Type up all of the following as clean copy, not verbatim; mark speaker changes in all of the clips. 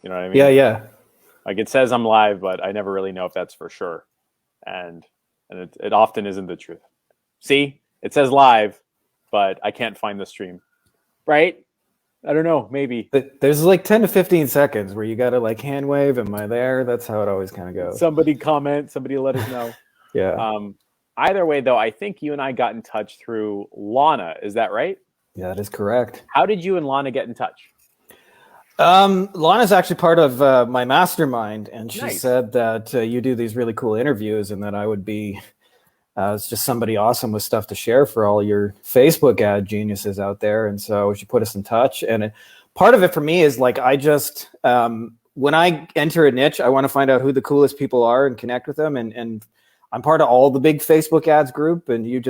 Speaker 1: You know what I mean?
Speaker 2: Yeah, yeah.
Speaker 1: Like it says I'm live, but I never really know if that's for sure. And it often isn't the truth. See, it says live, but I can't find the stream. Right? I don't know. Maybe
Speaker 2: There's like 10 to 15 seconds where you got to like hand wave. Am I there? That's how it always kind of goes.
Speaker 1: somebody comment. Somebody let us know.
Speaker 2: Yeah.
Speaker 1: Um, Either way, though, I think you and I got in touch through Lana. Is that right?
Speaker 2: Yeah, that is correct.
Speaker 1: How did you and Lana get in touch?
Speaker 2: Lana's actually part of my mastermind, and she
Speaker 1: Nice.
Speaker 2: said that you do these really cool interviews, and that I would be it's just somebody awesome with stuff to share for all your Facebook ad geniuses out there. And so she put us in touch. And part of it for me is like I just when I enter a niche, I want to find out who the coolest people are and connect with them. And I'm part of all the big Facebook ads group, and you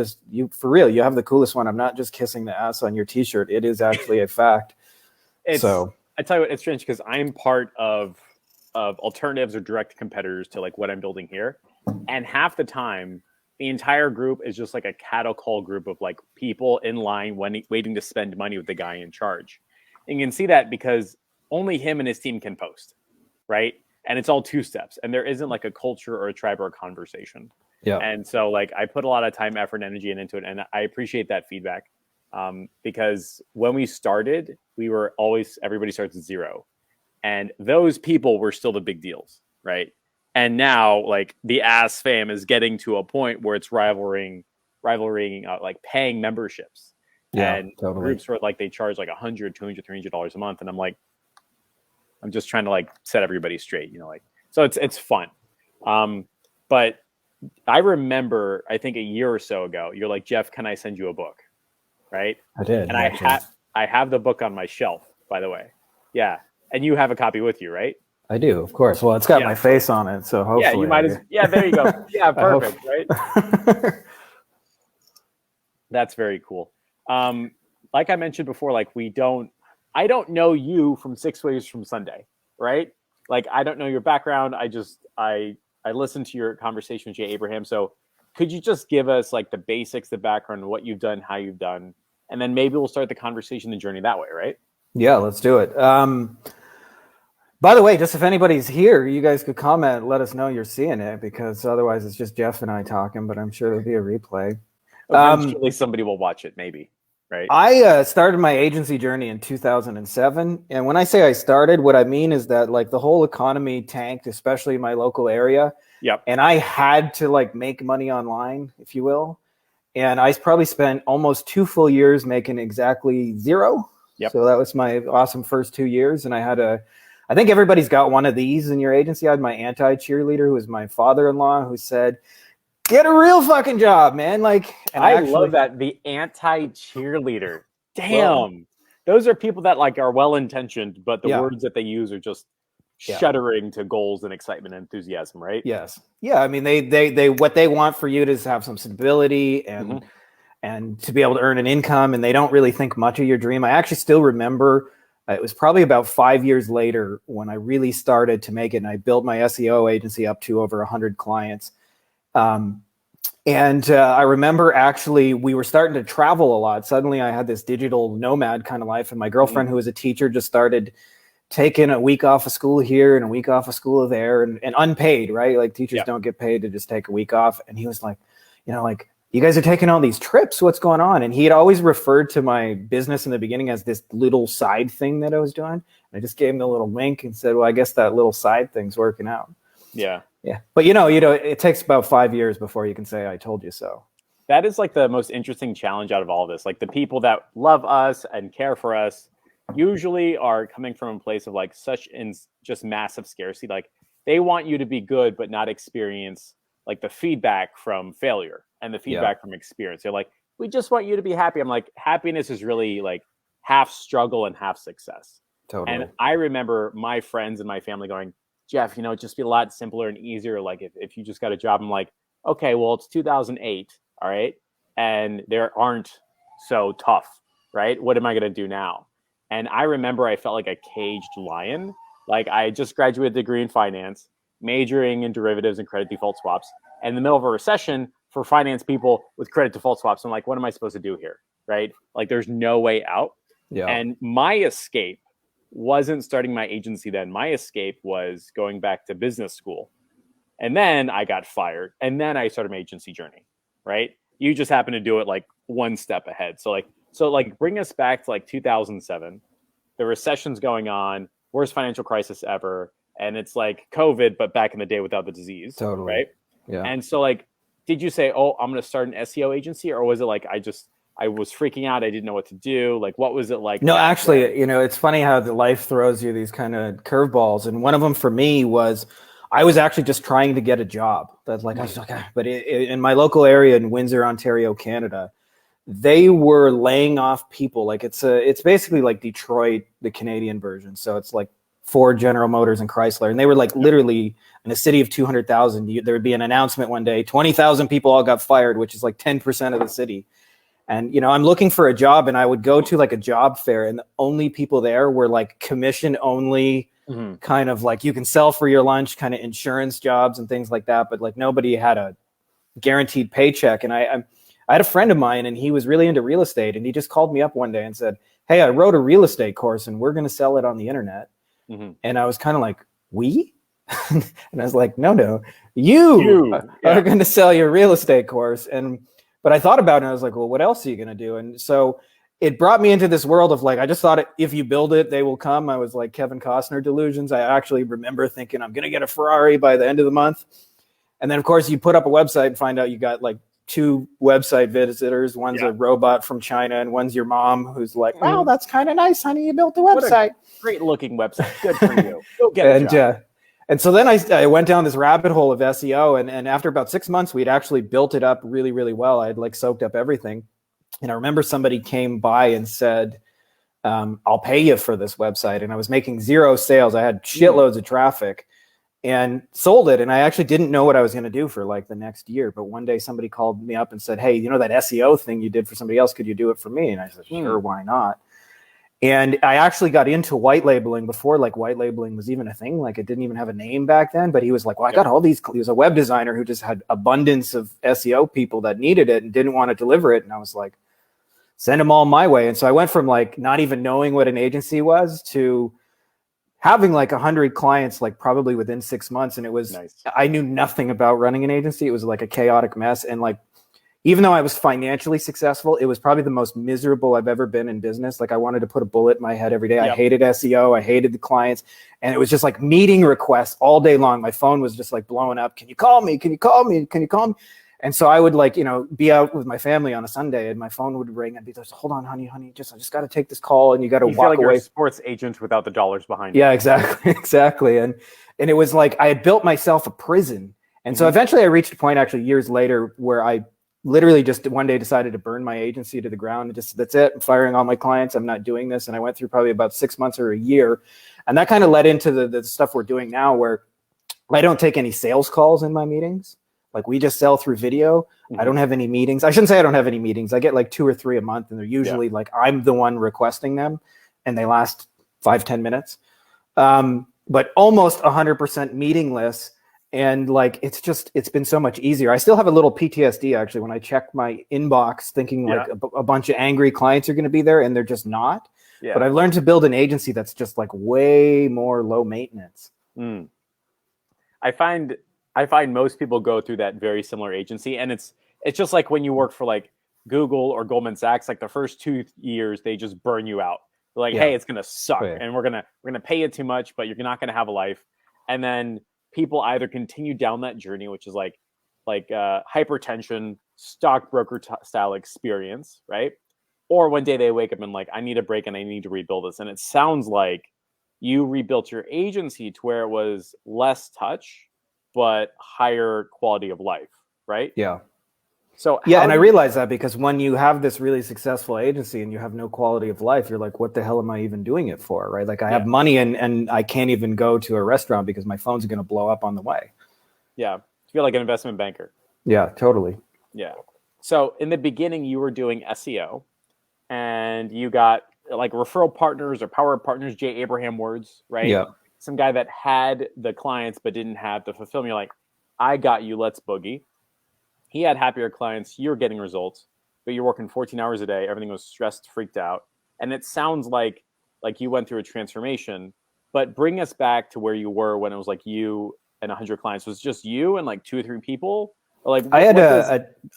Speaker 2: for real, you have the coolest one. I'm not just kissing the ass on your T-shirt. It is actually a fact.
Speaker 1: I tell you what, it's strange because I'm part of alternatives or direct competitors to like what I'm building here, and half the time the entire group is just like a cattle call group of like people in line waiting to spend money with the guy in charge. And you can see that because only him and his team can post, right? And it's all two steps, and there isn't like a culture or a tribe or a conversation.
Speaker 2: Yeah.
Speaker 1: And so like I put a lot of time, effort, and energy into it, and I appreciate that feedback. Because when we started, we were always, everybody starts at zero. And those people were still the big deals, right? And now, like, the ass fam is getting to a point where it's rivaling like paying memberships.
Speaker 2: Yeah,
Speaker 1: and
Speaker 2: totally.
Speaker 1: Groups where like they charge like $100, $200, $300 a month. And I'm like, I'm just trying to like set everybody straight, you know, like, so it's fun. But I remember, I think a year or so ago, you're like, Jeff, can I send you a book? Right?
Speaker 2: I did.
Speaker 1: And I have the book on my shelf, by the way. Yeah. And you have a copy with you, right?
Speaker 2: I do, of course. Well, it's got my face on it, so hopefully.
Speaker 1: Yeah, you might as. Yeah, there you go. Yeah, perfect, right? That's very cool. Like I mentioned before, like I don't know you from 6 Ways from Sunday, right? Like I don't know your background. I listened to your conversation with Jay Abraham. So could you just give us like the basics, the background, what you've done, how you've done, and then maybe we'll start the conversation and journey that way, right?
Speaker 2: Yeah, let's do it. By the way, just if anybody's here, you guys could comment, let us know you're seeing it, because otherwise it's just Jeff and I talking, but I'm sure there'll be a replay.
Speaker 1: Eventually somebody will watch it, maybe, right?
Speaker 2: I started my agency journey in 2007. And when I say I started, what I mean is that like the whole economy tanked, especially in my local area.
Speaker 1: Yep.
Speaker 2: And I had to like make money online, if you will. And I probably spent almost 2 full years making exactly zero.
Speaker 1: Yep.
Speaker 2: So that was my awesome first 2 years. And I think everybody's got one of these in your agency. I had my anti-cheerleader, who was my father-in-law, who said, get a real fucking job, man. Like, and
Speaker 1: I love that. The anti-cheerleader. Damn. Those are people that like are well-intentioned, but the words that they use are just shuddering to goals and excitement and enthusiasm, right?
Speaker 2: Yes. Yeah. I mean, they what they want for you is to have some stability and to be able to earn an income, and they don't really think much of your dream. I actually still remember it was probably about 5 years later when I really started to make it, and I built my SEO agency up to over 100 clients. And I remember actually we were starting to travel a lot. Suddenly I had this digital nomad kind of life, and my girlfriend, who was a teacher, just started taking a week off of school here and a week off of school there, and unpaid, right? Like teachers don't get paid to just take a week off. And he was like, you know, like, you guys are taking all these trips. What's going on? And he had always referred to my business in the beginning as this little side thing that I was doing. And I just gave him a little wink and said, well, I guess that little side thing's working out.
Speaker 1: Yeah.
Speaker 2: Yeah. But you know, it takes about 5 years before you can say, I told you so.
Speaker 1: That is like the most interesting challenge out of all of this. Like the people that love us and care for us usually are coming from a place of like just massive scarcity. Like they want you to be good, but not experience like the feedback from failure and the feedback from experience. They're like, we just want you to be happy. I'm like, happiness is really like half struggle and half success.
Speaker 2: Totally.
Speaker 1: And I remember my friends and my family going, Jeff, you know, it'd just be a lot simpler and easier. Like if you just got a job. I'm like, okay, well, it's 2008. All right. And there aren't so tough, right? What am I going to do now? And I remember I felt like a caged lion. Like I just graduated a degree in finance, majoring in derivatives and credit default swaps, and in the middle of a recession for finance people with credit default swaps. I'm like, what am I supposed to do here? Right? Like there's no way out.
Speaker 2: Yeah.
Speaker 1: And my escape wasn't starting my agency then. My escape was going back to business school. And then I got fired. And then I started my agency journey, right? You just happen to do it like one step ahead. So bring us back to like 2007. The recession's going on, worst financial crisis ever. And it's like COVID, but back in the day without the disease.
Speaker 2: Totally.
Speaker 1: Right.
Speaker 2: Yeah.
Speaker 1: And so like, did you say, oh, I'm going to start an SEO agency? Or was it like, I was freaking out. I didn't know what to do. Like, what was it like?
Speaker 2: No, actually, you know, it's funny how the life throws you these kind of curveballs. And one of them for me was I was actually just trying to get a job. That's like, I was like, but in my local area in Windsor, Ontario, Canada, they were laying off people. Like it's basically like Detroit, the Canadian version. So it's like Ford, General Motors, and Chrysler. And they were like literally in a city of 200,000, there would be an announcement one day, 20,000 people all got fired, which is like 10% of the city. And, you know, I'm looking for a job, and I would go to like a job fair, and the only people there were like commission only, kind of like you can sell for your lunch kind of insurance jobs and things like that. But like nobody had a guaranteed paycheck. And I had a friend of mine, and he was really into real estate, and he just called me up one day and said, hey, I wrote a real estate course and we're going to sell it on the internet. And I was kind of like, we? And I was like, no, you are going to sell your real estate course. But I thought about it and I was like, well, what else are you going to do? And so it brought me into this world of like, I just thought if you build it, they will come. I was like Kevin Costner delusions. I actually remember thinking I'm going to get a Ferrari by the end of the month. And then of course you put up a website and find out you got like 2 website visitors. One's a robot from China and one's your mom who's like, wow, that's kind of nice, honey. You built the website.
Speaker 1: Great looking website. Good for you. Go get a job.
Speaker 2: And so then I went down this rabbit hole of SEO, and after about 6 months, we'd actually built it up really, really well. I'd like soaked up everything. And I remember somebody came by and said, I'll pay you for this website. And I was making 0 sales. I had shitloads of traffic and sold it. And I actually didn't know what I was going to do for like the next year. But one day somebody called me up and said, hey, you know that SEO thing you did for somebody else, could you do it for me? And I said, sure, why not? And I actually got into white labeling before like white labeling was even a thing. Like it didn't even have a name back then, but he was like, well, I got all these, he was a web designer who just had abundance of SEO people that needed it and didn't want to deliver it. And I was like, send them all my way. And so I went from like not even knowing what an agency was to having like 100 clients, like probably within 6 months. And it was, I knew nothing about running an agency. It was like a chaotic mess. And like, even though I was financially successful, it was probably the most miserable I've ever been in business. Like I wanted to put a bullet in my head every day. I hated SEO. I hated the clients. And it was just like meeting requests all day long. My phone was just like blowing up. Can you call me? Can you call me? Can you call me? And so I would like, you know, be out with my family on a Sunday and my phone would ring and be like, hold on, honey, I just got to take this call and you got to walk
Speaker 1: feel like
Speaker 2: away.
Speaker 1: You're a sports agent without the dollars behind you.
Speaker 2: Yeah, exactly. And it was like, I had built myself a prison. And so eventually I reached a point actually years later where I literally just one day decided to burn my agency to the ground and just, that's it. I'm firing all my clients. I'm not doing this. And I went through probably about 6 months or a year. And that kind of led into the stuff we're doing now where I don't take any sales calls in my meetings. Like we just sell through video. I don't have any meetings. I shouldn't say I don't have any meetings. I get like 2 or 3 a month and they're usually like, I'm the one requesting them and they last 5-10 minutes. But almost 100% meetingless. And like, it's been so much easier. I still have a little PTSD actually when I check my inbox thinking like a bunch of angry clients are going to be there and they're just not. But I've learned to build an agency that's just like way more low maintenance.
Speaker 1: I find most people go through that very similar agency. And it's just like when you work for like Google or Goldman Sachs, like the first 2 years, they just burn you out. They're like, hey, it's going to suck and we're going to pay you too much, but you're not going to have a life. And then people either continue down that journey, which is like hypertension, stockbroker style experience, right? Or one day they wake up and like, I need a break and I need to rebuild this. And it sounds like you rebuilt your agency to where it was less touch, but higher quality of life, right?
Speaker 2: Yeah.
Speaker 1: So
Speaker 2: and I realize that because when you have this really successful agency and you have no quality of life, you're like, what the hell am I even doing it for? Right. Like I have money and I can't even go to a restaurant because my phone's going to blow up on the way.
Speaker 1: Yeah. You feel like an investment banker.
Speaker 2: Yeah, totally.
Speaker 1: Yeah. So in the beginning you were doing SEO and you got like referral partners or power partners, Jay Abraham words, right?
Speaker 2: Yeah.
Speaker 1: Some guy that had the clients but didn't have the fulfillment. You're like, I got you. Let's boogie. He had happier clients. You're getting results, but you're working 14 hours a day. Everything was stressed, freaked out. And it sounds like like you went through a transformation, but bring us back to where you were when it was like you and 100 clients. Was it just you and like 2 or 3 people? Or like
Speaker 2: I had a
Speaker 1: does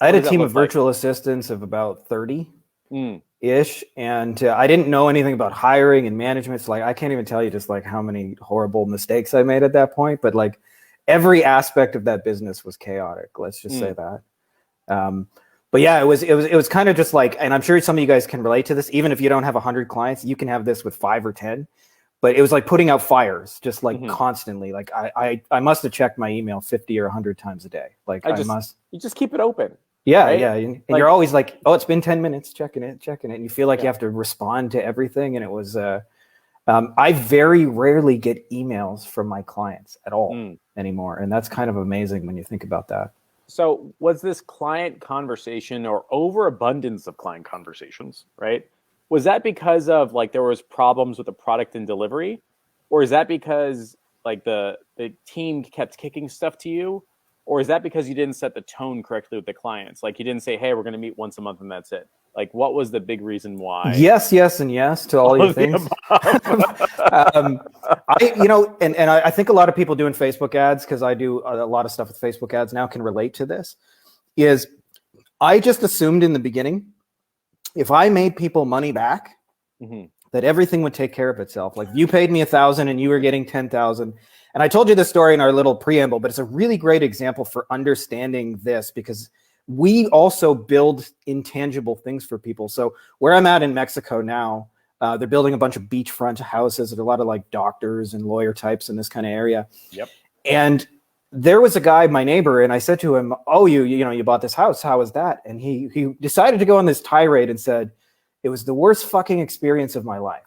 Speaker 1: that
Speaker 2: team
Speaker 1: look
Speaker 2: of virtual assistants of about 30
Speaker 1: like?
Speaker 2: ish, and I didn't know anything about hiring and management. So like I can't even tell you just like how many horrible mistakes I made at that point. But like every aspect of that business was chaotic. Let's just say that. But yeah, it was kind of just like, and I'm sure some of you guys can relate to this. Even if you don't have 100 clients, you can have this with 5 or 10. But it was like putting out fires, just like constantly. Like I must have checked my email 50 or 100 times a day. Like you
Speaker 1: just keep it open.
Speaker 2: Yeah,
Speaker 1: right?
Speaker 2: yeah. And like, you're always like, oh, it's been 10 minutes, checking it. And you feel like you have to respond to everything. And it was, I very rarely get emails from my clients at all anymore. And that's kind of amazing when you think about that.
Speaker 1: So was this client conversation or overabundance of client conversations, right? Was that because of like there was problems with the product and delivery? Or is that because like the team kept kicking stuff to you? Or is that because you didn't set the tone correctly with the clients? Like you didn't say, hey, we're going to meet once a month and that's it. Like what was the big reason why?
Speaker 2: Yes, and yes to all your things. I think a lot of people doing Facebook ads, because I do a lot of stuff with Facebook ads now, can relate to this. Is I just assumed in the beginning, if I made people money back, that everything would take care of itself. Like you paid me 1,000 and you were getting 10,000. And I told you this story in our little preamble, but it's a really great example for understanding this, because we also build intangible things for people. So where I'm at in Mexico now, they're building a bunch of beachfront houses. There's a lot of like doctors and lawyer types in this kind of area.
Speaker 1: Yep.
Speaker 2: And there was a guy, my neighbor, and I said to him, oh, you bought this house. How was that? And he decided to go on this tirade and said, it was the worst fucking experience of my life.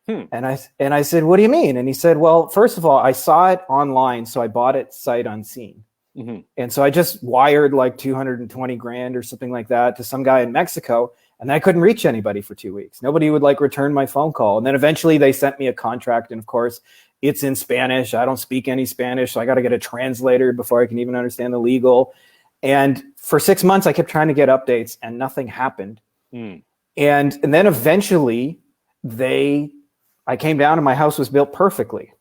Speaker 2: And I said, what do you mean? And he said, well, first of all, I saw it online, so I bought it sight unseen. And so I just wired like 220 grand or something like that to some guy in Mexico, and I couldn't reach anybody for 2 weeks. Nobody would like return my phone call. And then eventually they sent me a contract, and of course it's in Spanish. I don't speak any Spanish, so I got to get a translator before I can even understand the legal. And for 6 months I kept trying to get updates and nothing happened. And then eventually I came down and my house was built perfectly.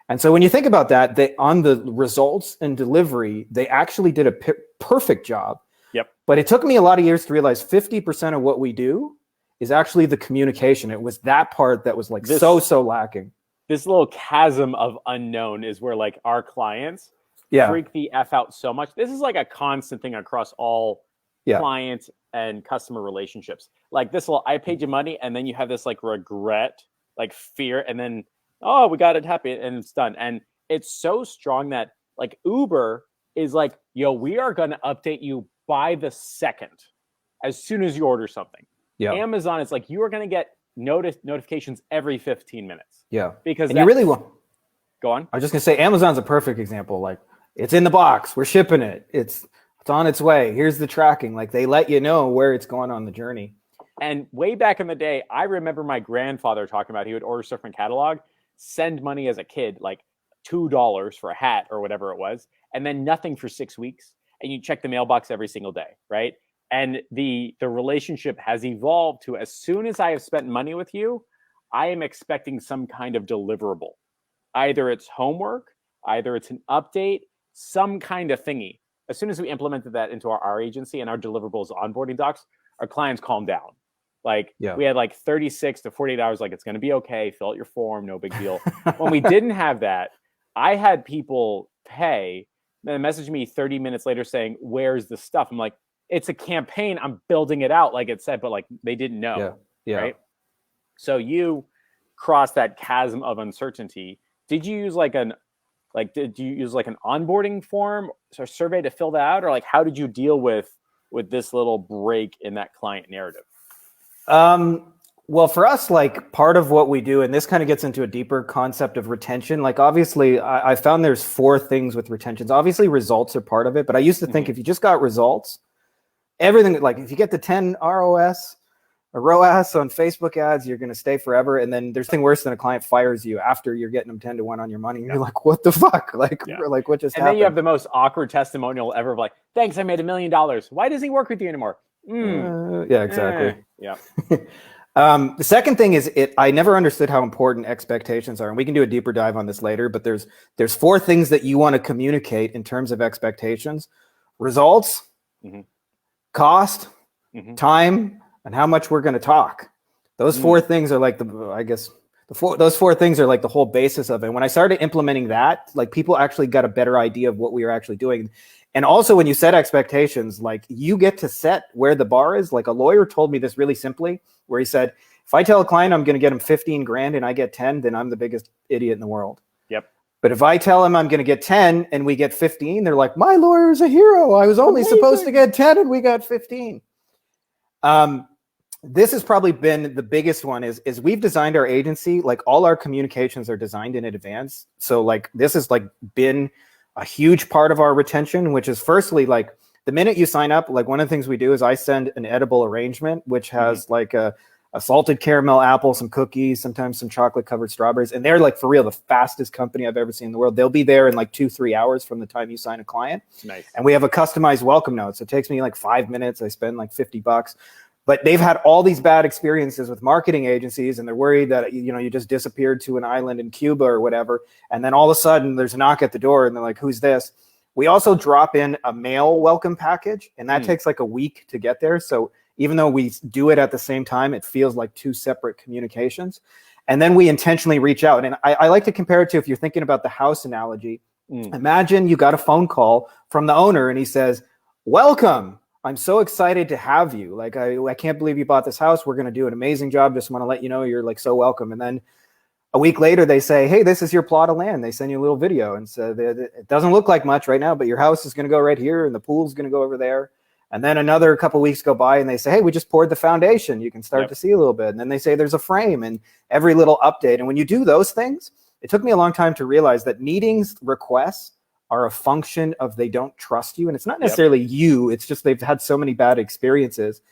Speaker 2: And so when you think about that, on the results and delivery, they actually did a perfect job.
Speaker 1: Yep.
Speaker 2: But it took me a lot of years to realize 50% of what we do is actually the communication. It was that part that was like so lacking.
Speaker 1: This little chasm of unknown is where like our clients freak the F out so much. This is like a constant thing across all client and customer relationships. Like this I paid you money, and then you have this like regret, like fear, and then oh, we got it happy and it's done. And it's so strong that like Uber is like, yo, we are going to update you by the second as soon as you order something. Amazon is like, you are going to get notifications every 15 minutes. Because
Speaker 2: you really want.
Speaker 1: Go on.
Speaker 2: I was just going to say, Amazon's a perfect example. Like it's in the box, we're shipping it. It's on its way. Here's the tracking. Like they let you know where it's going on the journey.
Speaker 1: And way back in the day, I remember my grandfather talking about he would order stuff from catalog, send money as a kid, like $2 for a hat or whatever it was, and then nothing for 6 weeks. And you check the mailbox every single day, right? And the relationship has evolved to, as soon as I have spent money with you, I am expecting some kind of deliverable. Either it's homework, either it's an update, some kind of thingy. As soon as we implemented that into our agency and our deliverables onboarding docs, our clients calmed down. Like we had like 36 to 48 hours, like it's going to be okay. Fill out your form. No big deal. When we didn't have that, I had people pay, then message me 30 minutes later saying, where's the stuff? I'm like, it's a campaign. I'm building it out. Like it said, but like they didn't know. Right. So you crossed that chasm of uncertainty. Did you use did you use like an onboarding form or survey to fill that out? Or like, how did you deal with this little break in that client narrative?
Speaker 2: Well, for us, like part of what we do, and this kind of gets into a deeper concept of retention. Like obviously I found there's 4 things with retentions. Obviously results are part of it, but I used to think if you just got results, everything, like if you get the 10 ROS or ROAS on Facebook ads, you're going to stay forever. And then there's nothing worse than a client fires you after you're getting them 10 to 1 on your money. And you're like, what the fuck? Like, like what just happened?
Speaker 1: And then you have the most awkward testimonial ever of like, thanks, I made $1 million. Why doesn't he work with you anymore?
Speaker 2: Yeah, exactly. The second thing is I never understood how important expectations are, and we can do a deeper dive on this later, but there's four things that you want to communicate in terms of expectations: results,
Speaker 1: Mm-hmm.
Speaker 2: cost,
Speaker 1: Mm-hmm.
Speaker 2: time, and how much we're going to talk. Those four things are like those four things are like the whole basis of it. And when I started implementing that, like people actually got a better idea of what we were actually doing. And also when you set expectations, like you get to set where the bar is. Like a lawyer told me this really simply, where he said, if I tell a client I'm going to get him 15 grand and I get 10, then I'm the biggest idiot in the world.
Speaker 1: Yep.
Speaker 2: But if I tell him I'm going to get 10 and we get 15, they're like, my lawyer is a hero. I was only supposed to get 10 and we got 15. This has probably been the biggest one is we've designed our agency, like all our communications are designed in advance. So like this has like been a huge part of our retention, which is firstly, like the minute you sign up, like one of the things we do is I send an edible arrangement, which has like a salted caramel apple, some cookies, sometimes some chocolate covered strawberries. And they're like for real, the fastest company I've ever seen in the world. They'll be there in like 2-3 hours from the time you sign a client.
Speaker 1: Nice.
Speaker 2: And we have a customized welcome note. So it takes me like 5 minutes. I spend like $50. But they've had all these bad experiences with marketing agencies, and they're worried that you just disappeared to an island in Cuba or whatever, and then all of a sudden there's a knock at the door, and they're like, "Who's this?" We also drop in a mail welcome package, and that takes like a week to get there. So even though we do it at the same time, it feels like two separate communications. And then we intentionally reach out, and I like to compare it to, if you're thinking about the house analogy, imagine you got a phone call from the owner, and he says, "Welcome. I'm so excited to have you. Like, I can't believe you bought this house. We're going to do an amazing job. Just want to let you know you're like so welcome." And then a week later, they say, "Hey, this is your plot of land." They send you a little video and say, "It doesn't look like much right now, but your house is going to go right here and the pool's going to go over there." And then another couple of weeks go by and they say, "Hey, we just poured the foundation. You can start to see a little bit." And then they say there's a frame and every little update. And when you do those things, it took me a long time to realize that meetings requests are a function of they don't trust you. And it's not necessarily you, it's just they've had so many bad experiences.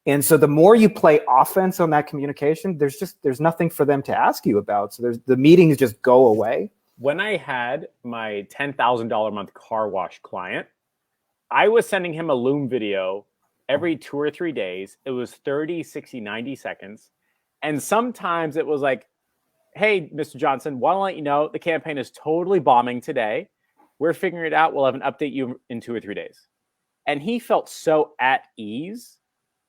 Speaker 2: And so the more you play offense on that communication, there's nothing for them to ask you about. So the meetings just go away.
Speaker 1: When I had my $10,000 a month car wash client, I was sending him a Loom video every 2 or 3 days. It was 30, 60, 90 seconds. And sometimes it was like, "Hey, Mr. Johnson, want to let you know the campaign is totally bombing today. We're figuring it out. We'll have an update you in 2 or 3 days." And he felt so at ease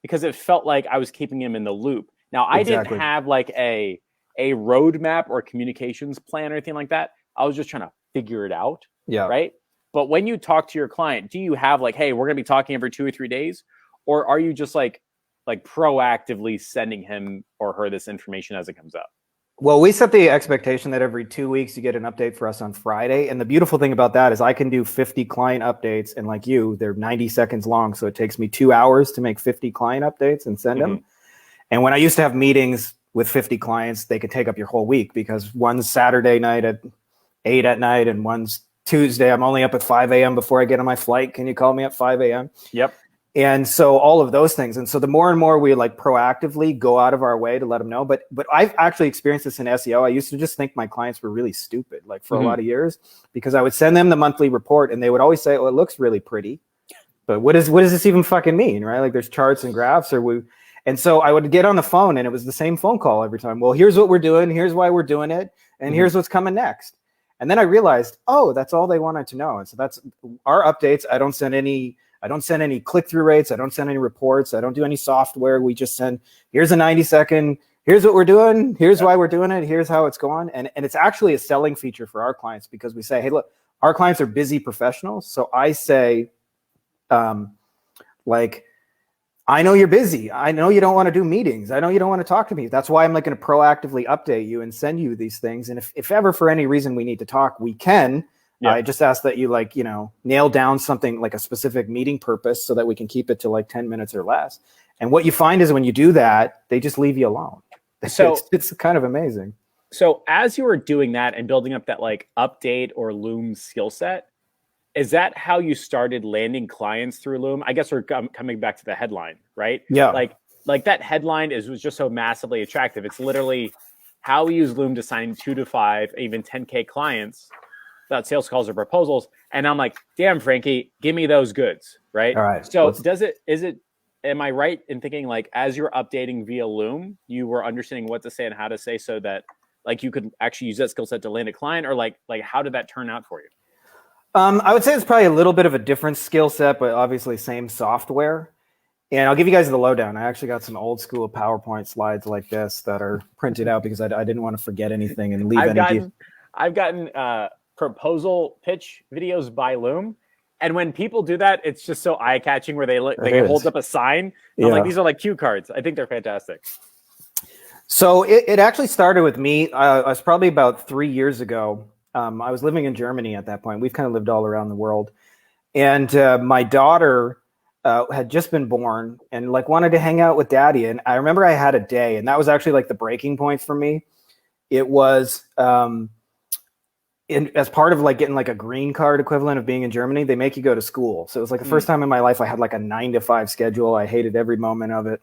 Speaker 1: because it felt like I was keeping him in the loop. Now, I didn't have like a roadmap or a communications plan or anything like that. I was just trying to figure it out.
Speaker 2: Yeah.
Speaker 1: Right. But when you talk to your client, do you have like, "Hey, we're going to be talking every 2 or 3 days"? Or are you just like proactively sending him or her this information as it comes up?
Speaker 2: Well, we set the expectation that every 2 weeks you get an update for us on Friday. And the beautiful thing about that is I can do 50 client updates, and like you, they're 90 seconds long. So it takes me 2 hours to make 50 client updates and send them. And when I used to have meetings with 50 clients, they could take up your whole week, because one's Saturday night at 8 at night and one's Tuesday. I'm only up at 5 a.m. before I get on my flight. Can you call me at 5 a.m.?
Speaker 1: Yep.
Speaker 2: And so all of those things. And so the more and more we like proactively go out of our way to let them know. But I've actually experienced this in SEO. I used to just think my clients were really stupid, like for a lot of years, because I would send them the monthly report and they would always say, "Oh, it looks really pretty. But what does this even fucking mean?" Right? Like there's charts and graphs and so I would get on the phone and it was the same phone call every time. "Well, here's what we're doing. Here's why we're doing it. And here's what's coming next." And then I realized, oh, that's all they wanted to know. And so that's our updates. I don't send any click-through rates. I don't send any reports. I don't do any software. We just send, "Here's a 90-second, here's what we're doing, here's why we're doing it, here's how it's going." And it's actually a selling feature for our clients, because we say, "Hey, look, our clients are busy professionals." So I say, like, "I know you're busy. I know you don't want to do meetings. I know you don't want to talk to me. That's why I'm like going to proactively update you and send you these things. And if ever for any reason we need to talk, we can. I just ask that you nail down something like a specific meeting purpose so that we can keep it to like 10 minutes or less." And what you find is when you do that, they just leave you alone. So it's kind of amazing.
Speaker 1: So as you were doing that and building up that like update or Loom skill set, is that how you started landing clients through Loom? I guess we're coming back to the headline, right?
Speaker 2: Yeah.
Speaker 1: Like that headline was just so massively attractive. It's literally how we use Loom to sign 2 to 5, even 10K clients without sales calls or proposals. And I'm like, damn, Frankie, give me those goods, right?
Speaker 2: All right.
Speaker 1: So is it am I right in thinking like as you're updating via Loom, you were understanding what to say and how to say so that like you could actually use that skill set to land a client, or like how did that turn out for you?
Speaker 2: I would say it's probably a little bit of a different skill set, but obviously same software. And I'll give you guys the lowdown. I actually got some old school PowerPoint slides like this that are printed out because I didn't want to forget anything and leave
Speaker 1: I've gotten proposal pitch videos by Loom. And when people do that, it's just so eye-catching where they hold up a sign. Yeah. I'm like, these are like cue cards. I think they're fantastic.
Speaker 2: So it actually started with me. I was probably about 3 years ago. I was living in Germany at that point. We've kind of lived all around the world. And my daughter had just been born and like wanted to hang out with daddy. And I remember I had a day, and that was actually like the breaking point for me. It was as part of like getting like a green card equivalent of being in Germany, they make you go to school. So it was like the first time in my life I had like a 9-to-5 schedule. I hated every moment of it.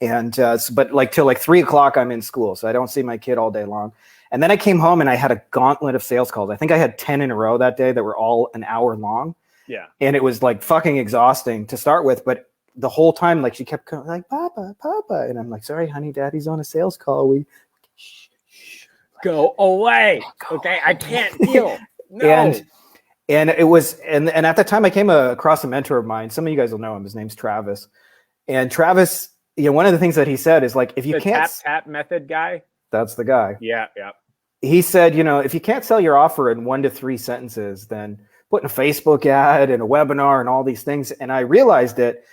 Speaker 2: And but like till like 3 o'clock I'm in school, so I don't see my kid all day long. And then I came home and I had a gauntlet of sales calls. I think I had 10 in a row that day that were all an hour long.
Speaker 1: Yeah.
Speaker 2: And it was like fucking exhausting to start with, but the whole time like she kept going like Papa, and I'm like, sorry, honey, daddy's on a sales call.
Speaker 1: Go away. Okay, I can't deal. No.
Speaker 2: And it was and at the time I came across a mentor of mine. Some of you guys will know him. His name's Travis. And Travis, one of the things that he said is like, if you can't
Speaker 1: tap method guy.
Speaker 2: That's the guy.
Speaker 1: Yeah.
Speaker 2: He said, if you can't sell your offer in 1 to 3 sentences, then put in a Facebook ad and a webinar and all these things. And I realized that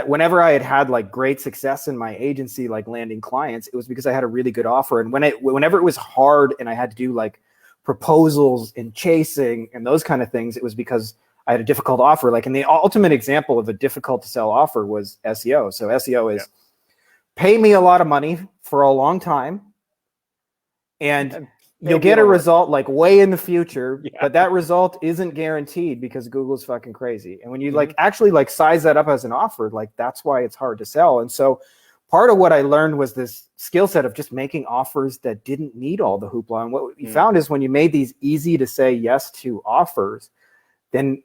Speaker 2: whenever I had like great success in my agency, like landing clients, it was because I had a really good offer. And whenever it was hard and I had to do like proposals and chasing and those kind of things, it was because I had a difficult offer. Like, and the ultimate example of a difficult to sell offer was SEO. So SEO is pay me a lot of money for a long time, and you'll get a result like way in the future, but that result isn't guaranteed because Google's fucking crazy. And when you like actually like size that up as an offer, like that's why it's hard to sell. And so part of what I learned was this skill set of just making offers that didn't need all the hoopla. And what you found is when you made these easy to say yes to offers, then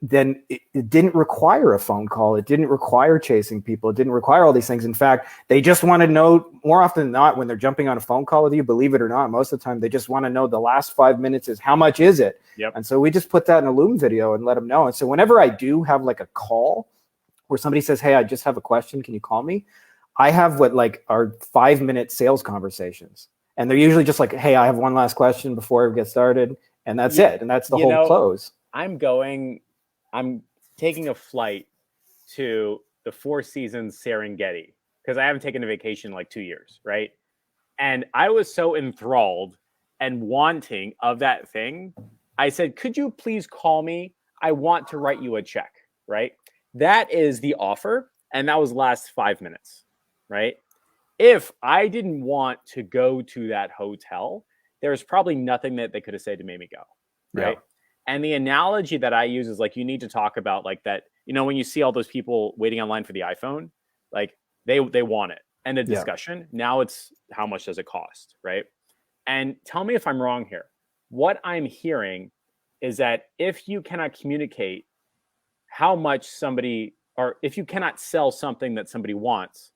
Speaker 2: it didn't require a phone call. It didn't require chasing people. It didn't require all these things. In fact, they just want to know, more often than not, when they're jumping on a phone call with you, believe it or not, most of the time, they just want to know the last 5 minutes is how much is it?
Speaker 1: Yep.
Speaker 2: And so we just put that in a Loom video and let them know. And so whenever I do have like a call where somebody says, hey, I just have a question, can you call me? I have what like are 5-minute sales conversations. And they're usually just like, hey, I have one last question before we get started. And that's it. And that's the whole close. I'm
Speaker 1: taking a flight to the Four Seasons Serengeti because I haven't taken a vacation in like 2 years, right? And I was so enthralled and wanting of that thing. I said, could you please call me? I want to write you a check, right? That is the offer. And that was last 5 minutes, right? If I didn't want to go to that hotel, there's probably nothing that they could have said to make me go, right? Yeah. And the analogy that I use is like, you need to talk about like that, when you see all those people waiting online for the iPhone, like they want it. And the discussion, now it's how much does it cost, right? And tell me if I'm wrong here. What I'm hearing is that if you cannot communicate how much somebody, or if you cannot sell something that somebody wants,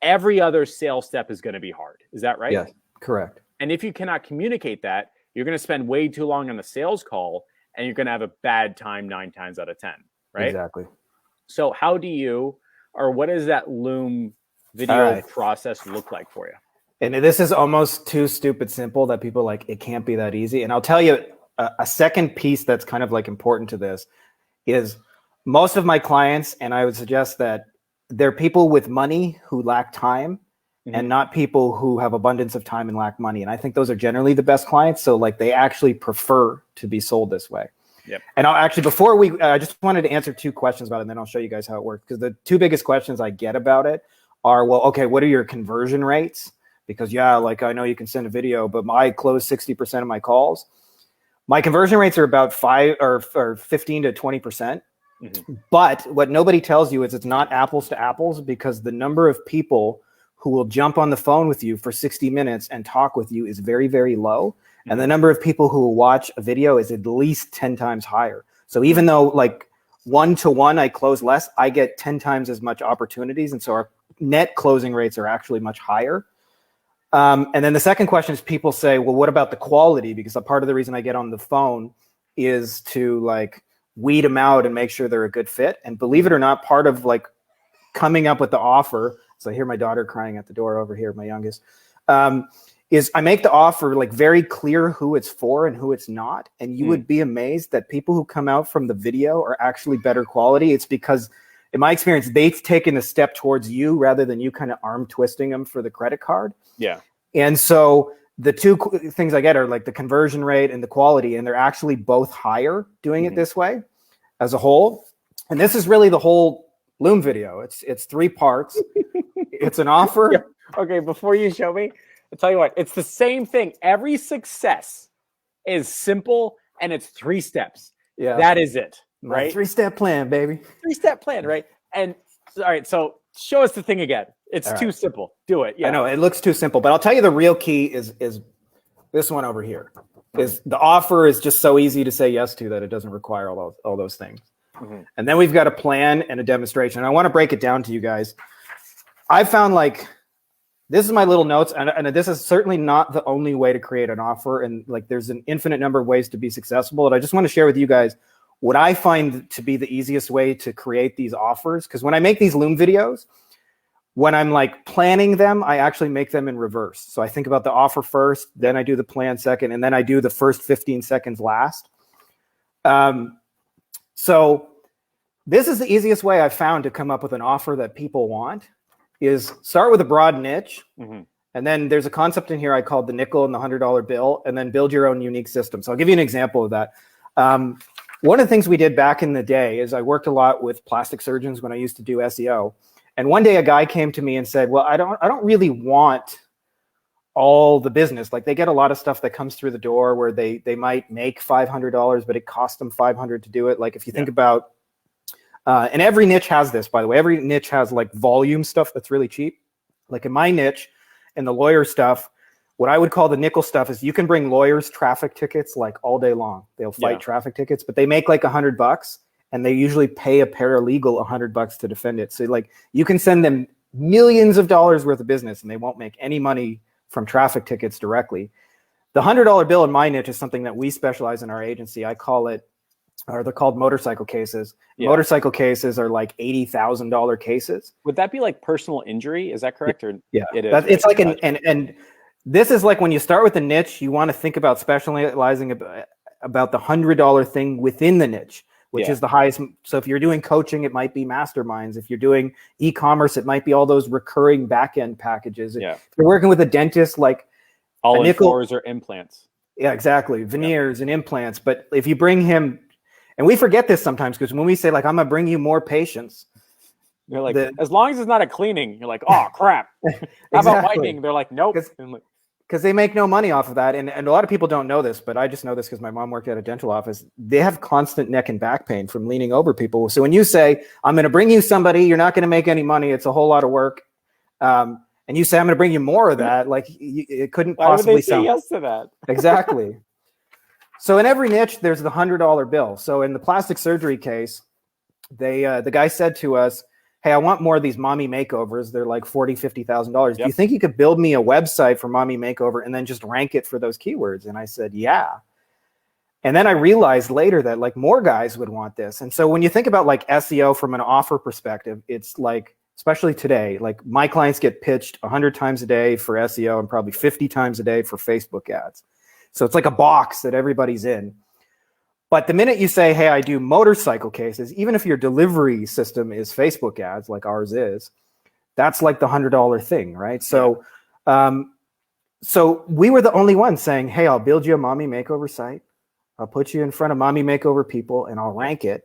Speaker 1: every other sales step is going to be hard. Is that right?
Speaker 2: Yeah, correct.
Speaker 1: And if you cannot communicate that, you're going to spend way too long on the sales call and you're going to have a bad time 9 times out of 10, right?
Speaker 2: Exactly.
Speaker 1: So how do you, or what does that Loom video process look like for you?
Speaker 2: And this is almost too stupid simple that people like, it can't be that easy. And I'll tell you a second piece that's kind of like important to this is most of my clients, and I would suggest that they're people with money who lack time and not people who have abundance of time and lack money. And I think those are generally the best clients. So like they actually prefer to be sold this way.
Speaker 1: Yep.
Speaker 2: And I'll actually, before I just wanted to answer 2 questions about it, and then I'll show you guys how it works. Because the 2 biggest questions I get about it are, well, okay, what are your conversion rates? Because like I know you can send a video, but I close 60% of my calls. My conversion rates are about 5 or 15 to 20%. But what nobody tells you is it's not apples to apples, because the number of people who will jump on the phone with you for 60 minutes and talk with you is very, very low. And the number of people who will watch a video is at least 10 times higher. So even though like 1-to-1, I close less, I get 10 times as much opportunities. And so our net closing rates are actually much higher. And then the second question is, people say, well, what about the quality? Because a part of the reason I get on the phone is to like weed them out and make sure they're a good fit. And believe it or not, part of like coming up with the offer, so I hear my daughter crying at the door over here, my youngest, is I make the offer like very clear who it's for and who it's not. And you would be amazed that people who come out from the video are actually better quality. It's because, in my experience, they've taken a step towards you rather than you kind of arm twisting them for the credit card.
Speaker 1: Yeah.
Speaker 2: And so the two things I get are like the conversion rate and the quality, and they're actually both higher doing it this way as a whole. And this is really the whole Loom video. It's 3 parts. It's an offer.
Speaker 1: Yeah. Okay, before you show me, I'll tell you what, it's the same thing. Every success is simple and it's 3 steps.
Speaker 2: Yeah.
Speaker 1: That is it, right?
Speaker 2: 3-step plan, baby.
Speaker 1: 3-step plan, right? And all right, so show us the thing again. It's too simple. Do it. Yeah.
Speaker 2: I know it looks too simple, but I'll tell you the real key is this one over here. Is the offer is just so easy to say yes to that it doesn't require all those things. And then we've got a plan and a demonstration. I want to break it down to you guys. I found like, this is my little notes, and this is certainly not the only way to create an offer. And like, there's an infinite number of ways to be successful. And I just want to share with you guys what I find to be the easiest way to create these offers. Because when I make these Loom videos, when I'm like planning them, I actually make them in reverse. So I think about the offer first, then I do the plan second, and then I do the first 15 seconds last. So this is the easiest way I've found to come up with an offer that people want. Is start with a broad niche, and then there's a concept in here I called the nickel and the $100 bill, and then build your own unique system. So I'll give you an example of that. One of the things we did back in the day is I worked a lot with plastic surgeons when I used to do SEO. And one day a guy came to me and said, well, I don't really want all the business. Like, they get a lot of stuff that comes through the door where they might make $500, but it costs them $500 to do it. Like, if you think about, and every niche has this, by the way, every niche has like volume stuff that's really cheap. Like in my niche and the lawyer stuff, what I would call the nickel stuff is you can bring lawyers traffic tickets like all day long. They'll fight traffic tickets, but they make like $100, and they usually pay a paralegal $100 to defend it. So like, you can send them millions of dollars worth of business and they won't make any money from traffic tickets directly. The $100 bill in my niche is something that we specialize in our agency. I call it, or they're called motorcycle cases. Motorcycle cases are like $80,000 cases.
Speaker 1: Would that be like personal injury? Is that correct? Or
Speaker 2: yeah,
Speaker 1: it is.
Speaker 2: It's like and this is like, when you start with a niche, you want to think about specializing about the $100 thing within the niche, which is the highest. So if you're doing coaching, it might be masterminds. If you're doing e-commerce, it might be all those recurring back-end packages.
Speaker 1: Yeah.
Speaker 2: If you're working with a dentist, like
Speaker 1: all in fours or implants.
Speaker 2: Yeah, exactly. Veneers and implants. But if you bring him, and we forget this sometimes, because when we say like, I'm gonna bring you more patients,
Speaker 1: they're like, as long as it's not a cleaning, you're like, oh crap. How about whitening? They're like, nope.
Speaker 2: Because they make no money off of that. And a lot of people don't know this, but I just know this because my mom worked at a dental office. They have constant neck and back pain from leaning over people. So when you say, I'm going to bring you somebody, you're not going to make any money, it's a whole lot of work. And you say, I'm going to bring you more of that, like it couldn't possibly
Speaker 1: Why would they say yes to that?
Speaker 2: Exactly. So in every niche, there's the $100 bill. So in the plastic surgery case, the guy said to us, hey, I want more of these mommy makeovers. They're like $40,000, $50,000. Do you think you could build me a website for mommy makeover and then just rank it for those keywords? And I said, yeah. And then I realized later that like more guys would want this. And so when you think about like SEO from an offer perspective, it's like, especially today, like my clients get pitched 100 times a day for SEO and probably 50 times a day for Facebook ads. So it's like a box that everybody's in. But the minute you say, hey, I do motorcycle cases, even if your delivery system is Facebook ads like ours is, that's like the $100 thing, right? So, so we were the only ones saying, hey, I'll build you a mommy makeover site. I'll put you in front of mommy makeover people and I'll rank it.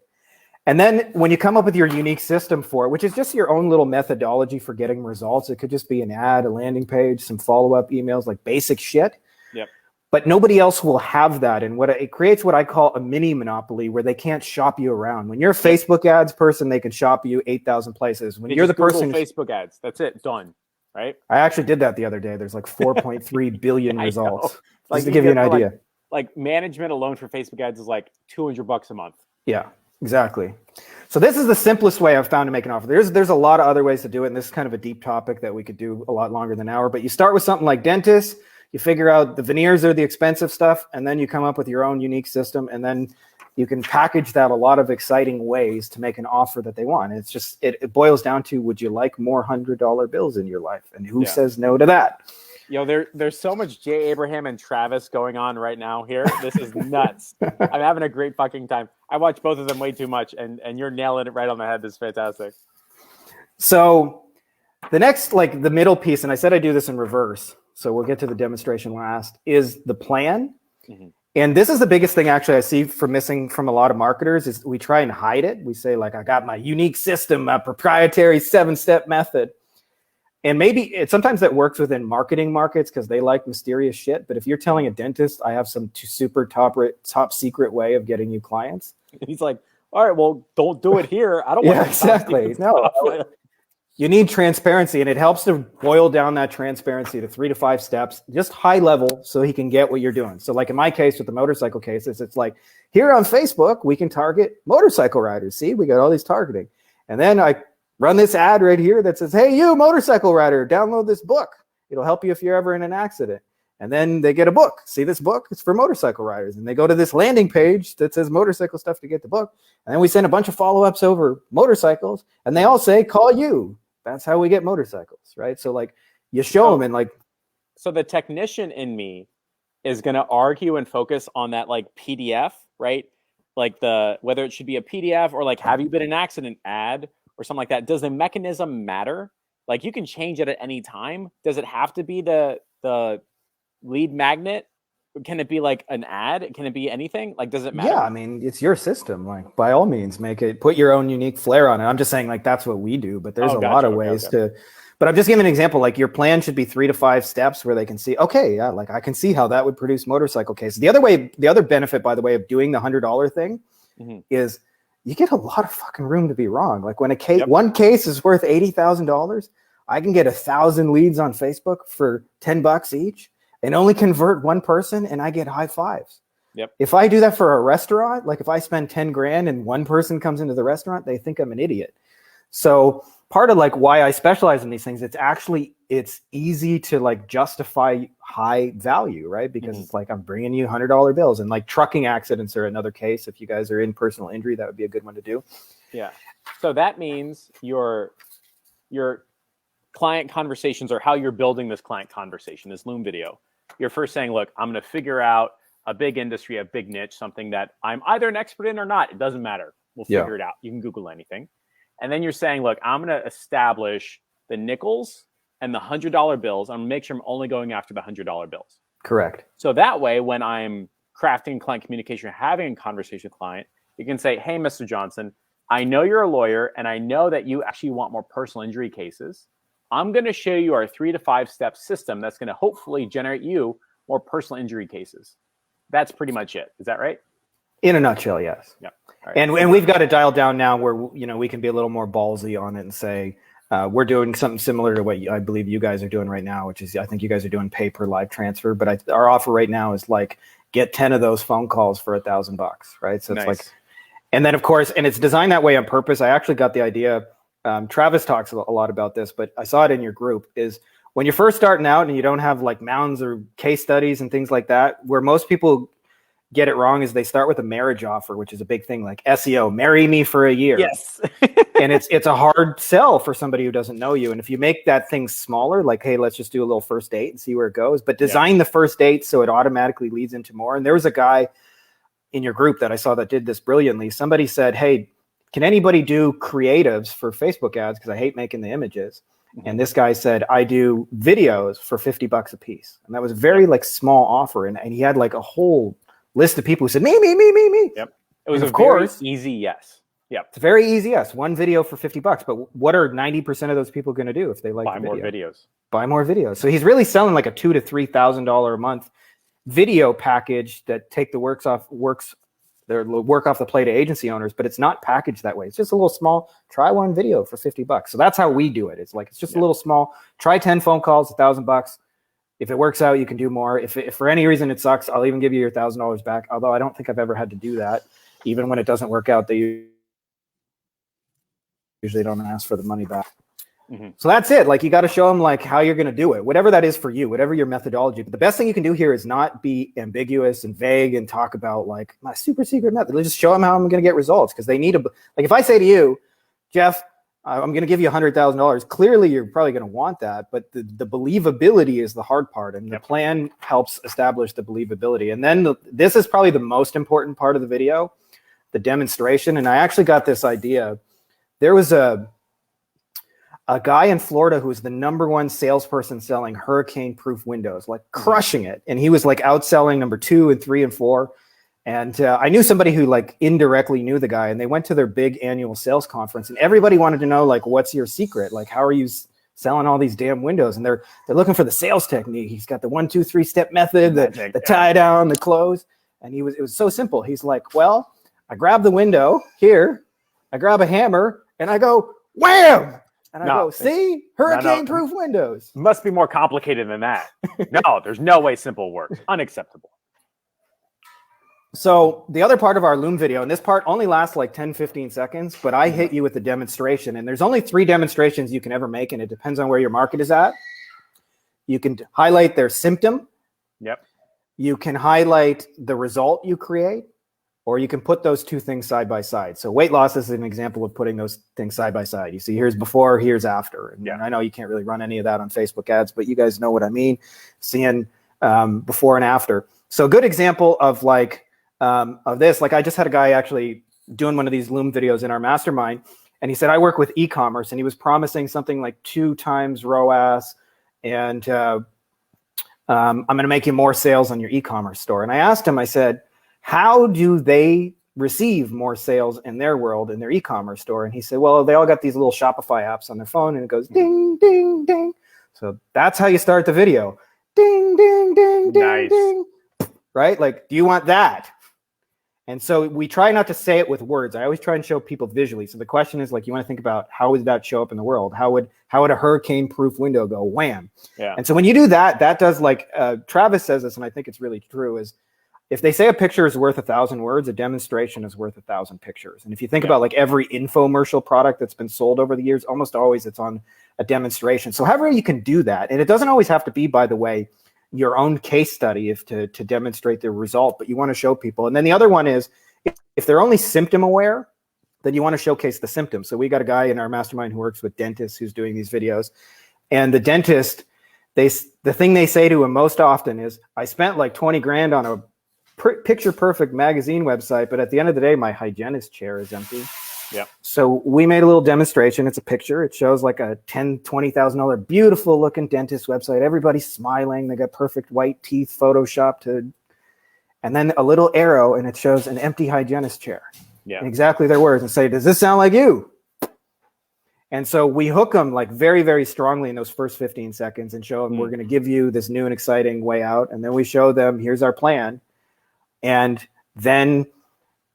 Speaker 2: And then when you come up with your unique system for it, which is just your own little methodology for getting results, it could just be an ad, a landing page, some follow-up emails, like basic shit.
Speaker 1: Yep.
Speaker 2: But nobody else will have that. And what it creates what I call a mini monopoly where they can't shop you around. When you're a Facebook ads person, they can shop you 8,000 places. When you're the person,
Speaker 1: Facebook ads, that's it, done, right?
Speaker 2: I actually did that the other day. There's like 4.3 billion results.
Speaker 1: Like,
Speaker 2: just to give you an idea.
Speaker 1: Like management alone for Facebook ads is like $200 a month.
Speaker 2: Yeah. Exactly. So this is the simplest way I've found to make an offer. There's a lot of other ways to do it, and this is kind of a deep topic that we could do a lot longer than an hour. But you start with something like dentists, you figure out the veneers are the expensive stuff, and then you come up with your own unique system, and then you can package that a lot of exciting ways to make an offer that they want. It's just it boils down to, would you like more $100 bills in your life? And who says no to that?
Speaker 1: There's so much Jay Abraham and Travis going on right now here. This is nuts. I'm having a great fucking time. I watch both of them way too much, and you're nailing it right on the head. This is fantastic.
Speaker 2: So the next, like the middle piece, and I said I do this in reverse, so we'll get to the demonstration last, is the plan. Mm-hmm. And this is the biggest thing actually I see missing from a lot of marketers is we try and hide it. We say like, I got my unique system, my proprietary 7-step method. And maybe sometimes that works within marketing markets because they like mysterious shit. But if you're telling a dentist, I have some super top secret way of getting you clients.
Speaker 1: He's like, all right, well, don't do it here. I don't want
Speaker 2: exactly. No, you need transparency, and it helps to boil down that transparency to 3 to 5 steps, just high level, so he can get what you're doing. So like in my case with the motorcycle cases, it's like here on Facebook, we can target motorcycle riders. See, we got all these targeting. And then I run this ad right here that says, hey, you motorcycle rider, download this book. It'll help you if you're ever in an accident. And then they get a book. See this book? It's for motorcycle riders. And they go to this landing page that says motorcycle stuff to get the book. And then we send a bunch of follow-ups over motorcycles. And they all say, call you. That's how we get motorcycles, right? So like you show them and like.
Speaker 1: So the technician in me is going to argue and focus on that like PDF, right? Like whether it should be a PDF or like, have you been in an accident ad or something like that. Does the mechanism matter? Like you can change it at any time. Does it have to be the lead magnet? Can it be like an ad? Can it be anything? Like, does it matter?
Speaker 2: Yeah, I mean, it's your system. Like, by all means, put your own unique flair on it. I'm just saying, like, that's what we do. But there's a lot of ways to. But I'm just giving an example. Like, your plan should be 3 to 5 steps where they can see. Okay, yeah, like I can see how that would produce motorcycle cases. The other benefit, by the way, of doing the $100 thing is you get a lot of fucking room to be wrong. Like when one case is worth $80,000, I can get 1,000 leads on Facebook for $10 each. And only convert one person, and I get high fives.
Speaker 1: Yep.
Speaker 2: If I do that for a restaurant, like if I spend 10 grand and one person comes into the restaurant, they think I'm an idiot. So part of like why I specialize in these things, it's easy to like justify high value, right? Because it's like I'm bringing you $100 bills, and like trucking accidents are another case. If you guys are in personal injury, that would be a good one to do.
Speaker 1: Yeah. So that means your client conversations, or how you're building this client conversation, this Loom video. You're first saying, look, I'm going to figure out a big industry, a big niche, something that I'm either an expert in or not. It doesn't matter. We'll figure it out. You can Google anything. And then you're saying, look, I'm going to establish the nickels and the $100 bills. I'm going to make sure I'm only going after the $100 bills.
Speaker 2: Correct.
Speaker 1: So that way, when I'm crafting client communication, or having a conversation with a client, you can say, hey, Mr. Johnson, I know you're a lawyer, and I know that you actually want more personal injury cases. I'm going to show you our 3 to 5 step system that's going to hopefully generate you more personal injury cases. That's pretty much it. Is that right?
Speaker 2: In a nutshell, yes.
Speaker 1: Yeah. Right.
Speaker 2: And we've got it dialed down now where, we can be a little more ballsy on it and say, we're doing something similar to what I believe you guys are doing right now, which is, I think you guys are doing pay per live transfer, but our offer right now is like, get 10 of those phone calls for $1,000, right? So it's like, and then of course, and it's designed that way on purpose. I actually got the idea. Travis talks a lot about this, but I saw it in your group, is when you're first starting out and you don't have like mounds or case studies and things like that, where most people get it wrong is they start with a marriage offer, which is a big thing, like SEO, marry me for a year.
Speaker 1: Yes.
Speaker 2: And it's a hard sell for somebody who doesn't know you. And if you make that thing smaller, like, hey, let's just do a little first date and see where it goes, but design the first date so it automatically leads into more. And there was a guy in your group that I saw that did this brilliantly. Somebody said, hey, can anybody do creatives for Facebook ads? Because I hate making the images. And this guy said, I do videos for $50 a piece. And that was a very like small offer. And he had like a whole list of people who said, me.
Speaker 1: Yep. It was
Speaker 2: of course
Speaker 1: easy yes. Yep.
Speaker 2: It's very easy yes. One video for $50. But what are 90% of those people going to do if they like
Speaker 1: buy more videos?
Speaker 2: Buy more videos. So he's really selling like a $2,000 to $3,000 a month video package that take the work off the plate of agency owners, but it's not packaged that way. It's just a little small, try one video for $50. So that's how we do it. It's like, it's just a little small, try 10 phone calls, $1,000. If it works out, you can do more. If for any reason it sucks, I'll even give you your $1,000 back. Although I don't think I've ever had to do that. even when it doesn't work out, they usually don't ask for the money back. So that's it. Like, you got to show them like how you're going to do it, whatever that is for you, whatever your methodology. But the best thing you can do here is not be ambiguous and vague and talk about like my super secret method. Let's just show them how I'm going to get results, because they need like, if I say to you, Jeff, I'm going to give you $100,000. Clearly, you're probably going to want that, but the believability is the hard part, and the plan helps establish the believability. And then this is probably the most important part of the video, the demonstration. And I actually got this idea. There was a guy in Florida who was the #1 salesperson selling hurricane-proof windows, like crushing it. And he was like outselling number 2 and 3 and 4. And I knew somebody who like indirectly knew the guy, and they went to their big annual sales conference, and everybody wanted to know, like, what's your secret? Like, how are you selling all these damn windows? And they're looking for the sales technique. He's got the 1, 2, 3 step method, the tie down, the close. And it was so simple. He's like, well, I grab the window here, I grab a hammer, and I go, wham! And I go, see, hurricane-proof windows.
Speaker 1: Must be more complicated than that. No, there's no way simple works. Unacceptable.
Speaker 2: So the other part of our Loom video, and this part only lasts like 10, 15 seconds, but I hit you with the demonstration. And there's only 3 demonstrations you can ever make, and it depends on where your market is at. You can highlight their symptom.
Speaker 1: Yep. You
Speaker 2: can highlight the result you create, or you can put those 2 things side by side. So weight loss is an example of putting those things side by side. You see, here's before, here's after. And I know you can't really run any of that on Facebook ads, but you guys know what I mean, seeing before and after. So a good example of like of this, like I just had a guy actually doing one of these Loom videos in our mastermind, and he said, I work with e-commerce, and he was promising something like 2 times ROAS, and I'm going to make you more sales on your e-commerce store. And I asked him, I said, how do they receive more sales in their world, in their e-commerce store? And he said, well, they all got these little Shopify apps on their phone, and it goes ding, ding, ding. So that's how you start the video. Ding, ding, ding, ding, nice. Ding. Right? Like, do you want that? And so we try not to say it with words. I always try and show people visually. So the question is, like, you want to think about, how would that show up in the world? How would a hurricane-proof window go wham? Yeah. And so when you do that, that does, like, Travis says this, and I think it's really true, is if they say a picture is worth 1,000 words, a demonstration is worth 1,000 pictures. And if you think about like every infomercial product that's been sold over the years, almost always it's on a demonstration. So however you can do that, and it doesn't always have to be, by the way, your own case study to demonstrate the result, but you want to show people. And then the other one is, if they're only symptom aware, then you want to showcase the symptoms. So we got a guy in our mastermind who works with dentists who's doing these videos, and the dentist, the thing they say to him most often is, I spent like 20 grand on a picture perfect magazine website, but at the end of the day, my hygienist chair is empty. Yeah. So we made a little demonstration. It's a picture. It shows like a $10,000, $20,000 beautiful looking dentist website. Everybody's smiling. They got perfect white teeth photoshopped and then a little arrow, and it shows an empty hygienist chair. Yeah. And exactly their words, and say, does this sound like you? And so we hook them like very, very strongly in those first 15 seconds and show them, we're going to give you this new and exciting way out. And then we show them, here's our plan. And then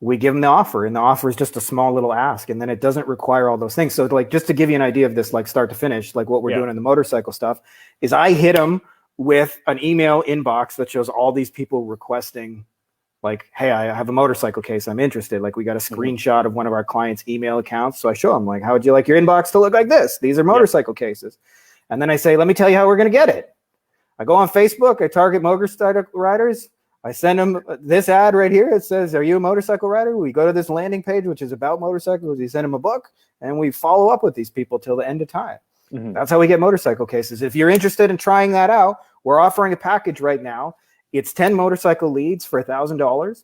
Speaker 2: we give them the offer, and the offer is just a small little ask, and then it doesn't require all those things. So like, just to give you an idea of this, like start to finish, like what we're doing in the motorcycle stuff, is I hit them with an email inbox that shows all these people requesting, like, hey, I have a motorcycle case, I'm interested. Like, we got a screenshot of one of our clients' email accounts. So I show them, like, how would you like your inbox to look like this? These are motorcycle cases. And then I say, let me tell you how we're going to get it. I go on Facebook, I target motorcycle riders. I send them this ad right here. It says, are you a motorcycle rider? We go to this landing page, which is about motorcycles. We send them a book, and we follow up with these people till the end of time. That's how we get motorcycle cases. If you're interested in trying that out, we're offering a package right now. It's 10 motorcycle leads for $1,000.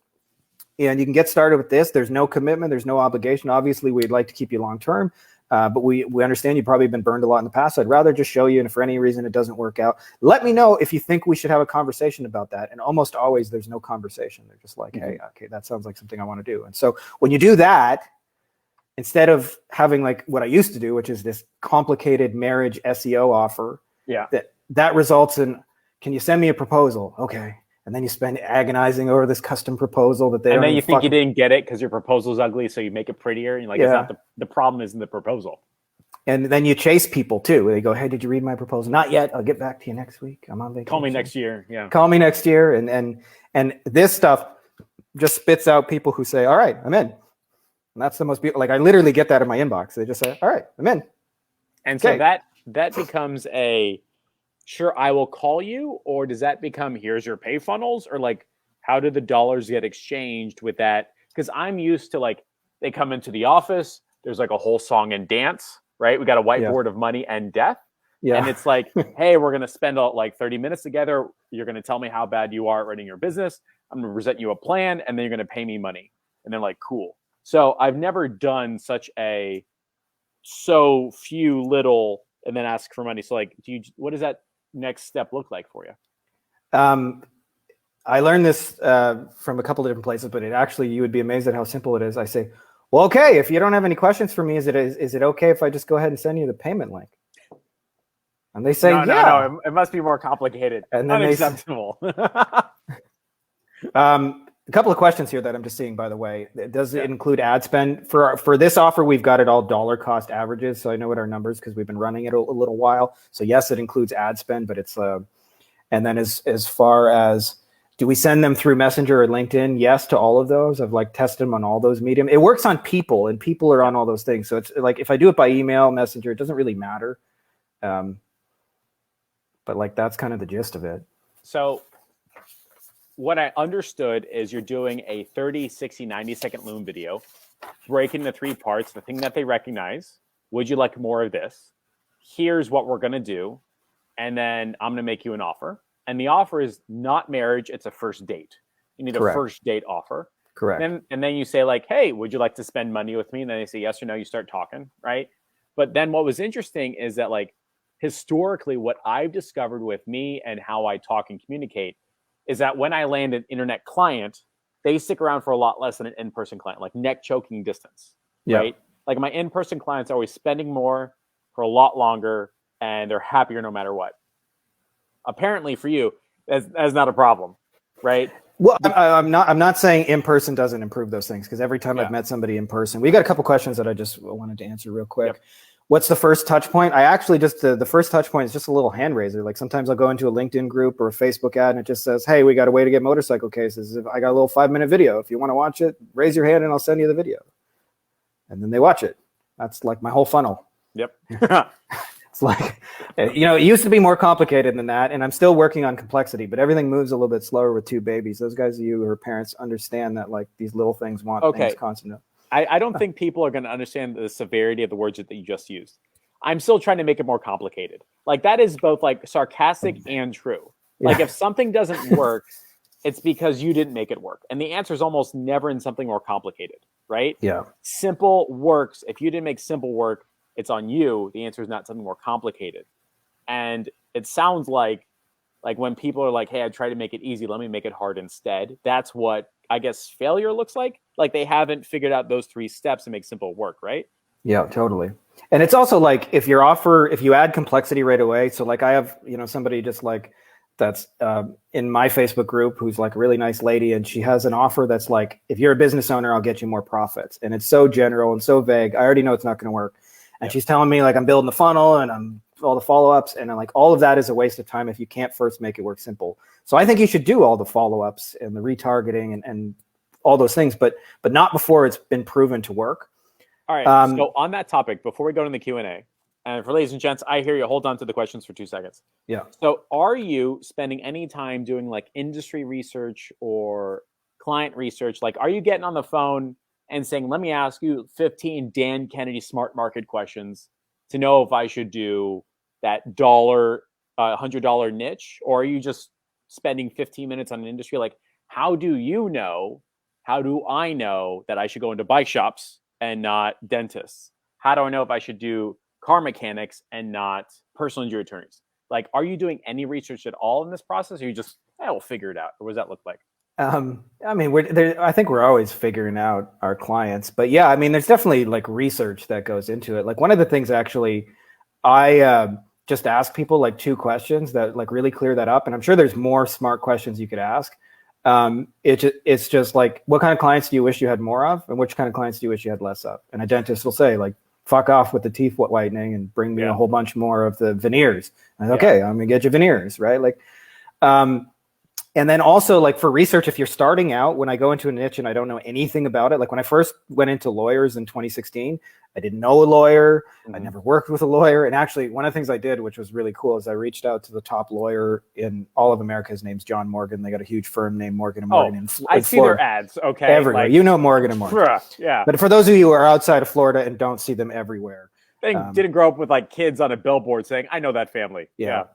Speaker 2: And you can get started with this. There's no commitment. There's no obligation. Obviously, we'd like to keep you long-term. But we understand you've probably been burned a lot in the past. So I'd rather just show you, and if for any reason it doesn't work out, let me know if you think we should have a conversation about that. And almost always there's no conversation. They're just like, hey, okay, that sounds like something I want to do. And so when you do that, instead of having like what I used to do, which is this complicated marriage SEO offer, that results in, can you send me a proposal? Okay. And then you spend agonizing over this custom proposal that they don't.
Speaker 1: And then you think you didn't get it because your proposal's ugly, so you make it prettier. And you're like, it's not the problem isn't the proposal.
Speaker 2: And then you chase people too. They go, hey, did you read my proposal? Not yet. I'll get back to you next week. I'm on vacation.
Speaker 1: Call me next year. Yeah.
Speaker 2: Call me next year. And this stuff, just spits out people who say, all right, I'm in. And that's the most beautiful. Like I literally get that in my inbox. They just say, all right, I'm in.
Speaker 1: And so that becomes a, sure, I will call you, or does that become, here's your pay funnels, or like, how do the dollars get exchanged with that? Because I'm used to like, they come into the office, there's like a whole song and dance, right? We got a whiteboard of money and death. Yeah. And it's like, hey, we're going to spend like 30 minutes together. You're going to tell me how bad you are at running your business. I'm going to present you a plan, and then you're going to pay me money. And they're like, cool. So I've never done such a so few little and then ask for money. So like, what does that next step look like for you?
Speaker 2: I learned this from a couple of different places, but you would be amazed at how simple it is. I say, well, okay, if you don't have any questions for me, is it okay if I just go ahead and send you the payment link? And they say,
Speaker 1: no, it must be more complicated.
Speaker 2: And then
Speaker 1: unacceptable.
Speaker 2: A couple of questions here that I'm just seeing, by the way. Does it include ad spend? For this offer, we've got it all dollar cost averages, so I know what our numbers, because we've been running it a little while. So yes, it includes ad spend, but it's and then as far as, do we send them through Messenger or LinkedIn? Yes to all of those. I've like tested them on all those medium. It works on people, and people are on all those things. So it's like, if I do it by email, Messenger, it doesn't really matter. But like, that's kind of the gist of it.
Speaker 1: So what I understood is you're doing a 30, 60, 90-second Loom video, breaking into 3 parts, the thing that they recognize. Would you like more of this? Here's what we're going to do. And then I'm going to make you an offer. And the offer is not marriage. It's a first date. You need a first date offer.
Speaker 2: Correct.
Speaker 1: And then you say like, hey, would you like to spend money with me? And then they say yes or no. You start talking, right? But then what was interesting is that like, historically, what I've discovered with me and how I talk and communicate is that when I land an internet client, they stick around for a lot less than an in-person client, like neck choking distance, right? Like my in-person clients are always spending more for a lot longer, and they're happier no matter what. Apparently for you, that's not a problem, right?
Speaker 2: Well, I'm not saying in-person doesn't improve those things, because every time I've met somebody in person, we got a couple questions that I just wanted to answer real quick. Yep. What's the first touch point? I actually just, the first touch point is just a little hand raiser. Like sometimes I'll go into a LinkedIn group or a Facebook ad and it just says, hey, we got a way to get motorcycle cases. I got a little 5-minute video. If you want to watch it, raise your hand and I'll send you the video. And then they watch it. That's like my whole funnel.
Speaker 1: Yep.
Speaker 2: It's like, it used to be more complicated than that. And I'm still working on complexity, but everything moves a little bit slower with 2 babies. Those guys of you who are parents understand that like these little things want things constant.
Speaker 1: I don't think people are going to understand the severity of the words that you just used. I'm still trying to make it more complicated. Like that is both like sarcastic and true. Like if something doesn't work, it's because you didn't make it work. And the answer is almost never in something more complicated, right?
Speaker 2: Yeah.
Speaker 1: Simple works. If you didn't make simple work, it's on you. The answer is not something more complicated. And it sounds like when people are like, hey, I try to make it easy, let me make it hard instead. That's what I guess failure looks like. Like they haven't figured out those 3 steps to make simple work, right?
Speaker 2: Yeah, totally. And it's also like if you add complexity right away. So like I have, somebody just like that's in my Facebook group who's like a really nice lady, and she has an offer that's like, if you're a business owner, I'll get you more profits. And it's so general and so vague. I already know it's not going to work. And she's telling me like I'm building the funnel and I'm all the follow-ups, and I'm like, all of that is a waste of time if you can't first make it work simple. So I think you should do all the follow-ups and the retargeting and all those things, but not before it's been proven to work.
Speaker 1: All right. So on that topic, before we go to the Q&A, and for ladies and gents, I hear you. Hold on to the questions for 2 seconds.
Speaker 2: Yeah.
Speaker 1: So are you spending any time doing like industry research or client research? Like, are you getting on the phone and saying, let me ask you 15 Dan Kennedy smart market questions to know if I should do that $100 niche? Or are you just spending 15 minutes on an industry? Like, how do I know that I should go into bike shops and not dentists? How do I know if I should do car mechanics and not personal injury attorneys? Like, are you doing any research at all in this process? Or you just, we'll figure it out? Or what does that look like?
Speaker 2: I mean, I think we're always figuring out our clients, but yeah, I mean, there's definitely like research that goes into it. Like one of the things actually, I just ask people like 2 questions that like really clear that up. And I'm sure there's more smart questions you could ask. It's just like, what kind of clients do you wish you had more of? And which kind of clients do you wish you had less of? And a dentist will say like, fuck off with the teeth whitening and bring me a whole bunch more of the veneers. And okay, I'm gonna get you veneers, right? Like, And then also like for research, if you're starting out, when I go into a niche and I don't know anything about it, like when I first went into lawyers in 2016, I didn't know a lawyer. I never worked with a lawyer. And actually one of the things I did, which was really cool, is I reached out to the top lawyer in all of America. His name's John Morgan. They got a huge firm named Morgan & Morgan.
Speaker 1: I see their ads. Okay.
Speaker 2: Everywhere. Like, you know Morgan & Morgan.
Speaker 1: Yeah.
Speaker 2: But for those of you who are outside of Florida and don't see them everywhere.
Speaker 1: They didn't grow up with like kids on a billboard saying, I know that family. Yeah.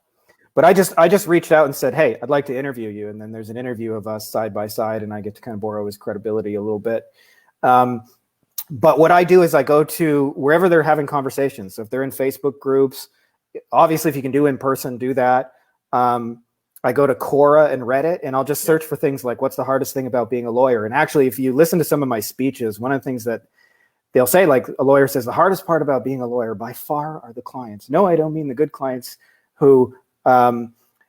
Speaker 2: But I just reached out and said, hey, I'd like to interview you. And then there's an interview of us side by side, and I get to kind of borrow his credibility a little bit. But what I do is I go to wherever they're having conversations. So if they're in Facebook groups, obviously if you can do in person, do that. I go to Quora and Reddit, and I'll just search for things like, what's the hardest thing about being a lawyer? And actually, if you listen to some of my speeches, one of the things that they'll say, like a lawyer says, the hardest part about being a lawyer by far are the clients. No, I don't mean the good clients who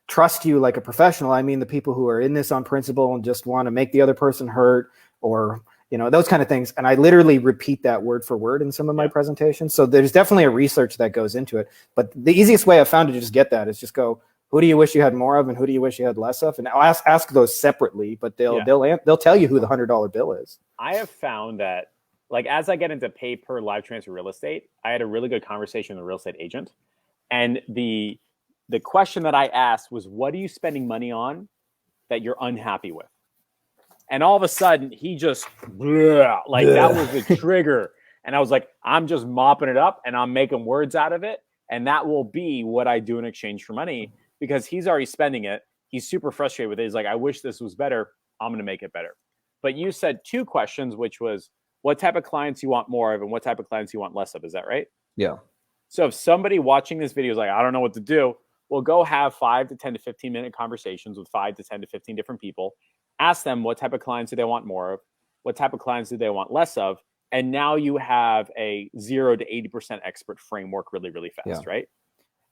Speaker 2: trust you like a professional. I mean the people who are in this on principle and just want to make the other person hurt, or those kind of things. And I literally repeat that word for word in some of my presentations. So there's definitely a research that goes into it. But the easiest way I've found to just get that is just go, who do you wish you had more of and who do you wish you had less of? And I'll ask those separately, but they'll tell you who the $100 bill is.
Speaker 1: I have found that, like, as I get into pay per live transfer real estate, I had a really good conversation with a real estate agent, and the question that I asked was, what are you spending money on that you're unhappy with? And all of a sudden he just that was the trigger. And I was like, I'm just mopping it up and I'm making words out of it. And that will be what I do in exchange for money, because he's already spending it. He's super frustrated with it. He's like, I wish this was better. I'm going to make it better. But you said two questions, which was what type of clients you want more of and what type of clients you want less of. Is that right?
Speaker 2: Yeah.
Speaker 1: So if somebody watching this video is like, I don't know what to do, well, go have 5 to 10 to 15 minute conversations with 5 to 10 to 15 different people. Ask them what type of clients do they want more of, what type of clients do they want less of, and now you have a 0 to 80% expert framework really, really fast, right?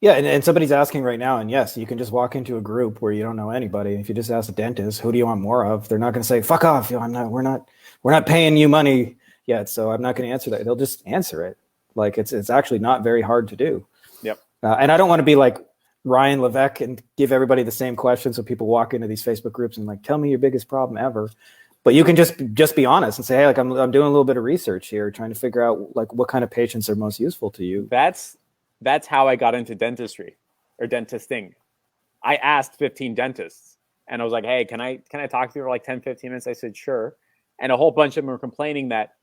Speaker 2: Yeah, and somebody's asking right now, and yes, you can just walk into a group where you don't know anybody. If you just ask a dentist, who do you want more of? They're not going to say, "Fuck off! We're not paying you money yet, so I'm not going to answer that." They'll just answer it. Like it's actually not very hard to do.
Speaker 1: Yep.
Speaker 2: And I don't want to be like Ryan Levesque and give everybody the same question, so people walk into these Facebook groups and like, tell me your biggest problem ever. But you can just be honest and say, hey, like I'm doing a little bit of research here, trying to figure out like what kind of patients are most useful to you.
Speaker 1: That's how I got into dentistry or dentisting. I asked 15 dentists and I was like, hey, can I talk to you for like 10, 15 minutes? I said, sure. And a whole bunch of them were complaining that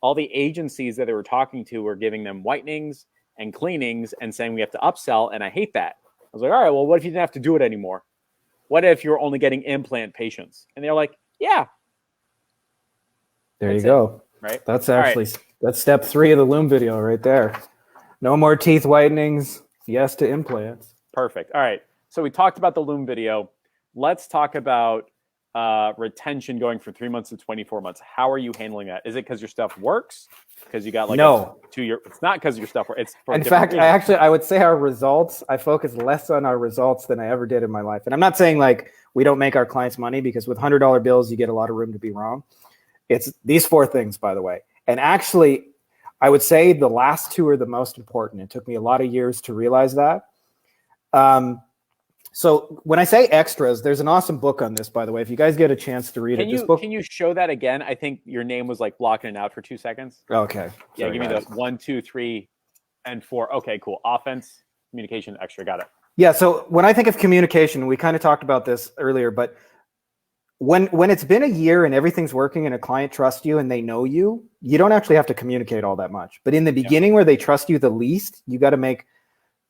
Speaker 1: all the agencies that they were talking to were giving them whitenings and cleanings and saying we have to upsell. And I hate that. I was like, all right, well, what if you didn't have to do it anymore? What if you're only getting implant patients? And they're like, yeah.
Speaker 2: There you go.
Speaker 1: Right.
Speaker 2: That's actually, that's step 3 of the Loom video right there. No more teeth whitenings. Yes to implants.
Speaker 1: Perfect. All right. So we talked about the Loom video. Let's talk about retention going from 3 months to 24 months. How are you handling that? Is it because your stuff works? Because you got like
Speaker 2: no.
Speaker 1: 2 year. It's not because your stuff works. It's for
Speaker 2: in fact, I would say our results. I focus less on our results than I ever did in my life. And I'm not saying like we don't make our clients money, because with $100 bills you get a lot of room to be wrong. It's these 4 things, by the way. And actually, I would say the last 2 are the most important. It took me a lot of years to realize that. So when I say extras, there's an awesome book on this, by the way. If you guys get a chance to read this book.
Speaker 1: Can you show that again? I think your name was like blocking it out for 2 seconds.
Speaker 2: Okay.
Speaker 1: Yeah, give me those 1, 2, 3, and 4. Okay, cool. Offense, communication, extra. Got it.
Speaker 2: Yeah. So when I think of communication, we kind of talked about this earlier, but when it's been a year and everything's working and a client trusts you and they know you, you don't actually have to communicate all that much. But in the beginning where they trust you the least, you got to make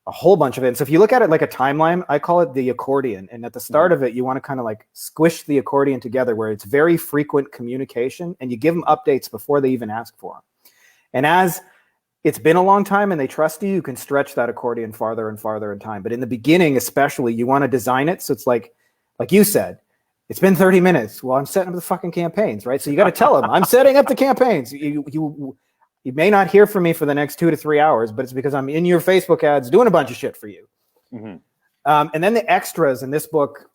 Speaker 2: a whole bunch of it. And so if you look at it like a timeline, I call it the accordion. And at the start of it, you want to kind of like squish the accordion together where it's very frequent communication and you give them updates before they even ask for them. And as it's been a long time and they trust you, you can stretch that accordion farther and farther in time. But in the beginning, especially, you want to design it so it's like you said, it's been 30 minutes. Well, I'm setting up the fucking campaigns, right? So you got to tell them, I'm setting up the campaigns. You may not hear from me for the next 2 to 3 hours, but it's because I'm in your Facebook ads doing a bunch of shit for you. Mm-hmm. And then the extras in this book,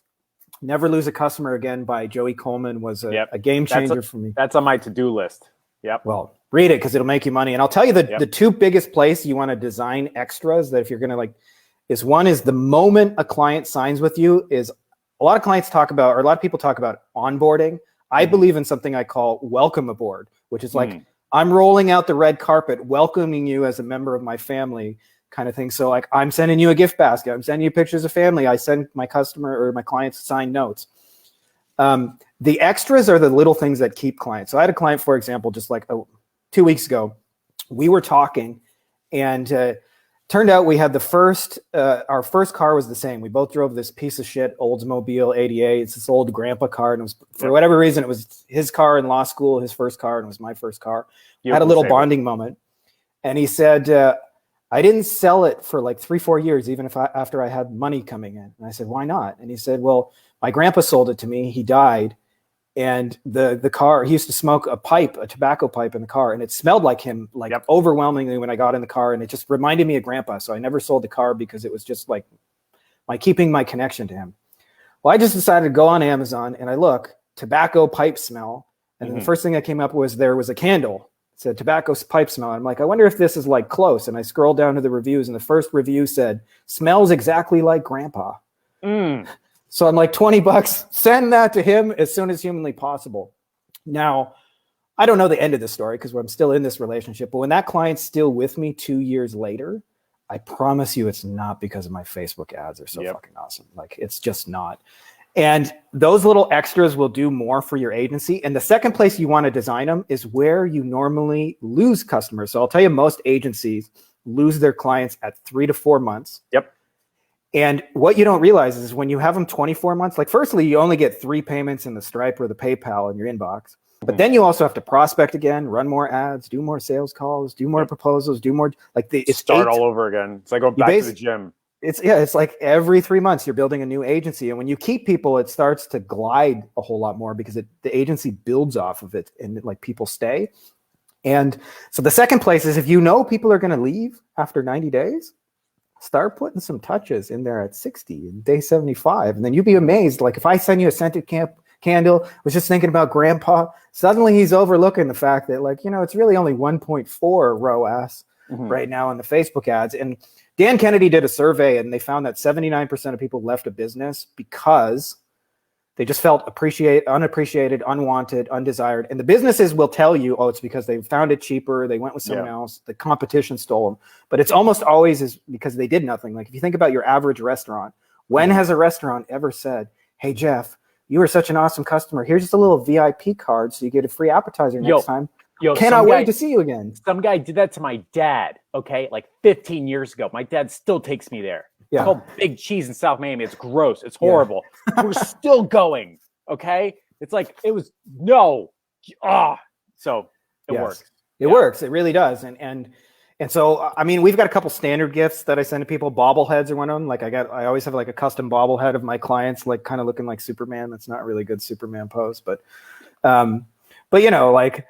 Speaker 2: Never Lose a Customer Again by Joey Coleman, was a game changer for me.
Speaker 1: That's on my to-do list. Yep.
Speaker 2: Well, read it because it'll make you money. And I'll tell you the 2 biggest places you want to design extras that if you're going to is one is the moment a client signs with you is a lot of clients talk about, or a lot of people talk about onboarding. I believe in something I call welcome aboard, which is like, I'm rolling out the red carpet, welcoming you as a member of my family kind of thing. So like, I'm sending you a gift basket. I'm sending you pictures of family. I send my customer or my clients signed notes. The extras are the little things that keep clients. So I had a client, for example, just like 2 weeks ago, we were talking, and turned out we had our first car was the same. We both drove this piece of shit Oldsmobile 88. It's this old grandpa car. And it was, for whatever reason, it was his car in law school, his first car, and it was my first car. I had a little bonding moment. And he said, I didn't sell it for like 3-4 years, even after I had money coming in. And I said, why not? And he said, well, my grandpa sold it to me. He died. And the car, he used to smoke a tobacco pipe in the car, and it smelled like him, like overwhelmingly when I got in the car, and it just reminded me of grandpa. So I never sold the car because it was just like keeping my connection to him. Well, I just decided to go on Amazon, and I look, tobacco pipe smell, and then the first thing that came up was there was a candle. It said tobacco pipe smell. I'm like, I wonder if this is like close. And I scrolled down to the reviews, and the first review said, smells exactly like grandpa. So I'm like, $20, send that to him as soon as humanly possible. Now, I don't know the end of the story because I'm still in this relationship, but when that client's still with me 2 years later, I promise you it's not because of my Facebook ads are so fucking awesome. Like, it's just not. And those little extras will do more for your agency. And the second place you want to design them is where you normally lose customers. So I'll tell you, most agencies lose their clients at 3 to 4 months. And what you don't realize is when you have them 24 months, like firstly, you only get 3 payments in the Stripe or the PayPal in your inbox. But then you also have to prospect again, run more ads, do more sales calls, do more proposals, do more
Speaker 1: start all over again. It's like going back to the gym.
Speaker 2: It's like every 3 months you're building a new agency. And when you keep people, it starts to glide a whole lot more because the agency builds off of it and like people stay. And so the second place is if you know people are going to leave after 90 days, start putting some touches in there at 60 and day 75. And then you'd be amazed. Like if I send you a scented candle, was just thinking about grandpa, suddenly he's overlooking the fact that like, it's really only 1.4 ROAS right now on the Facebook ads. And Dan Kennedy did a survey and they found that 79% of people left a business because they just felt unappreciated, unwanted, undesired. And the businesses will tell you, oh, it's because they found it cheaper. They went with someone else. The competition stole them. But it's almost always is because they did nothing. Like if you think about your average restaurant, when has a restaurant ever said, hey, Jeff, you were such an awesome customer. Here's just a little VIP card so you get a free appetizer next time. Cannot wait to see you again.
Speaker 1: Some guy did that to my dad, okay, like 15 years ago. My dad still takes me there. It's called Big Cheese in South Miami. It's gross. It's horrible. We're still going, okay? It's like, it was, so it works.
Speaker 2: It works. It really does. And so, I mean, we've got a couple standard gifts that I send to people. Bobbleheads are one of them. Like I always have like a custom bobblehead of my clients, like kind of looking like Superman. That's not a really good Superman pose, but like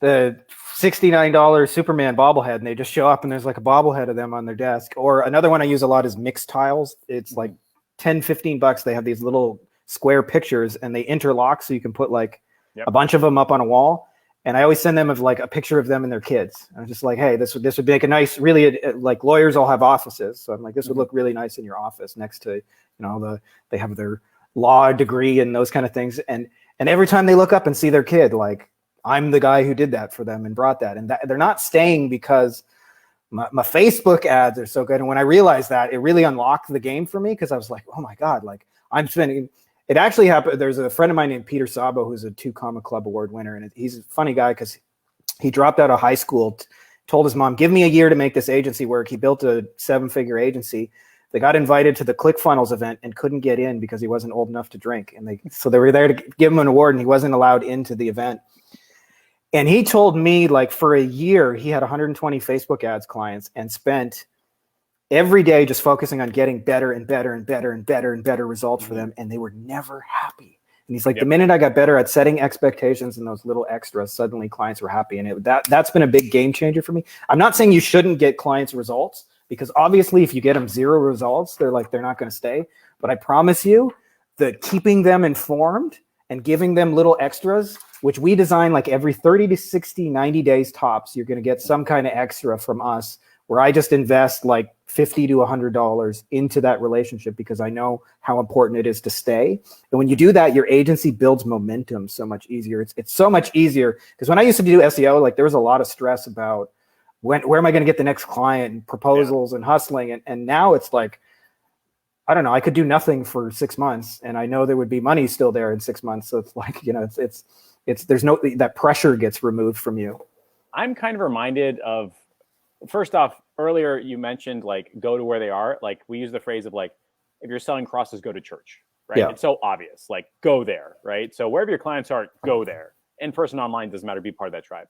Speaker 2: the $69 Superman bobblehead, and they just show up and there's like a bobblehead of them on their desk. Or another one I use a lot is mixed tiles. It's like $10-15. They have these little square pictures and they interlock so you can put like a bunch of them up on a wall. And I always send them of like a picture of them and their kids. I'm just like, hey, this would make a nice, really, like lawyers all have offices. So I'm like, this would look really nice in your office next to, they have their law degree and those kind of things. And every time they look up and see their kid, like, I'm the guy who did that for them and brought that. And that, they're not staying because my Facebook ads are so good. And when I realized that, it really unlocked the game for me because I was like, oh my God, like I'm spending, it actually happened. There's a friend of mine named Peter Sabo, who's a 2 Comma Club Award winner. And he's a funny guy because he dropped out of high school, told his mom, give me a year to make this agency work. He built a 7-figure agency. They got invited to the ClickFunnels event and couldn't get in because he wasn't old enough to drink. And so they were there to give him an award and he wasn't allowed into the event. And he told me like for a year, he had 120 Facebook ads clients and spent every day just focusing on getting better and better and better and better and better results for them. And they were never happy. And he's like, the minute I got better at setting expectations and those little extras, suddenly clients were happy. And that's been a big game changer for me. I'm not saying you shouldn't get clients results because obviously if you get them 0 results, they're not going to stay. But I promise you that keeping them informed and giving them little extras, which we design like every 30 to 60, 90 days tops, you're going to get some kind of extra from us where I just invest like $50 to $100 into that relationship because I know how important it is to stay. And when you do that, your agency builds momentum so much easier. It's so much easier because when I used to do SEO, like there was a lot of stress about where am I going to get the next client and proposals and hustling. And now it's like, I don't know, I could do nothing for 6 months and I know there would be money still there in 6 months. So it's like, you know, it's there's no, that pressure gets removed from you.
Speaker 1: I'm kind of reminded of, first off, earlier you mentioned like go to where they are. Like we use the phrase of like, if you're selling crosses, go to church, right?
Speaker 2: Yeah.
Speaker 1: It's so obvious, like go there, right? So wherever your clients are, go there. In person, online, doesn't matter, be part of that tribe.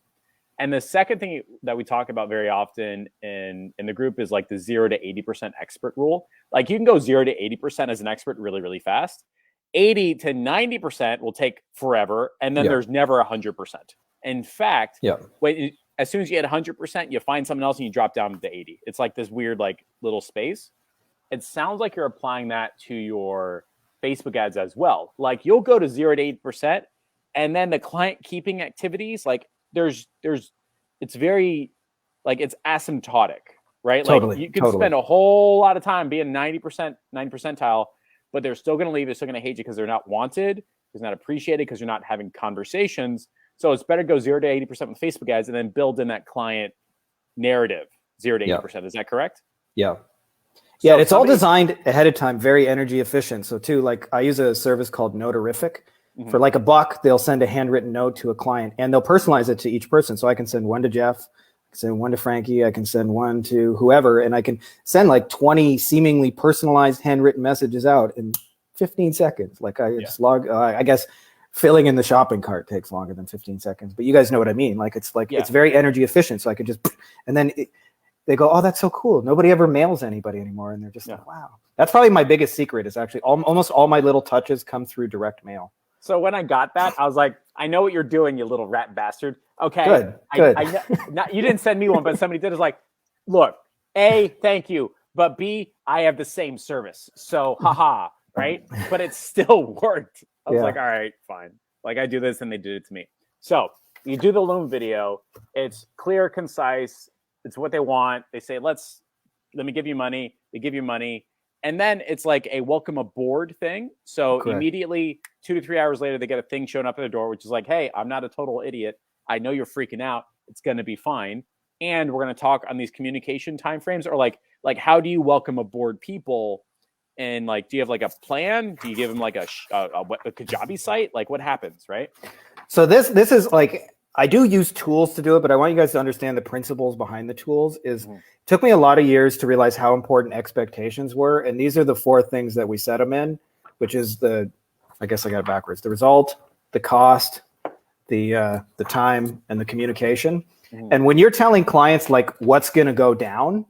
Speaker 1: And the second thing that we talk about very often in the group is like the 0 to 80% expert rule. Like you can go 0 to 80% as an expert really, really fast. 80 to 90% will take forever. And then there's never 100%. In fact, as soon as you hit 100%, you find something else and you drop down to 80. It's like this weird, like little space. It sounds like you're applying that to your Facebook ads as well. Like you'll go to 0 to 8%, and then the client keeping activities, like it's very, like it's asymptotic, right?
Speaker 2: Totally,
Speaker 1: like you can spend a whole lot of time being 90 percentile, but they're still going to leave. They're still going to hate you because they're not wanted, because not appreciated, because you're not having conversations. So it's better to go 0 to 80% with Facebook ads and then build in that client narrative, 0 to 80%. Is that correct?
Speaker 2: Yeah. Yeah, it's all designed ahead of time, very energy efficient. So too, like I use a service called Notorific. For like $1, they'll send a handwritten note to a client and they'll personalize it to each person. So I can send one to Jeff, I can send one to Frankie, I can send one to whoever, and I can send like 20 seemingly personalized handwritten messages out in 15 seconds. Like I just I guess filling in the shopping cart takes longer than 15 seconds, but you guys know what I mean. Like it's very energy efficient. So I could just, and then they go, oh, that's so cool. Nobody ever mails anybody anymore. And they're just like, wow. That's probably my biggest secret is actually almost all my little touches come through direct mail.
Speaker 1: So when I got that, I was like, I know what you're doing, you little rat bastard. Okay.
Speaker 2: Good.
Speaker 1: You didn't send me one, but somebody did. Is like, look, A, thank you. But B, I have the same service. So, haha, right? But it still worked. I was like, all right, fine. Like I do this and they did it to me. So you do the Loom video. It's clear, concise. It's what they want. They say, let me give you money. They give you money. And then it's like a welcome aboard thing. So immediately 2 to 3 hours later, they get a thing showing up at the door, which is like, hey, I'm not a total idiot. I know you're freaking out. It's going to be fine. And we're going to talk on these communication timeframes, or like how do you welcome aboard people? And like, do you have like a plan? Do you give them like a Kajabi site? Like what happens, right?
Speaker 2: So this is like, I do use tools to do it, but I want you guys to understand the principles behind the tools. It took me a lot of years to realize how important expectations were. And these are the 4 things that we set them in, which is I guess I got it backwards. The result, the cost, the time, and the communication. And when you're telling clients like what's going to go down,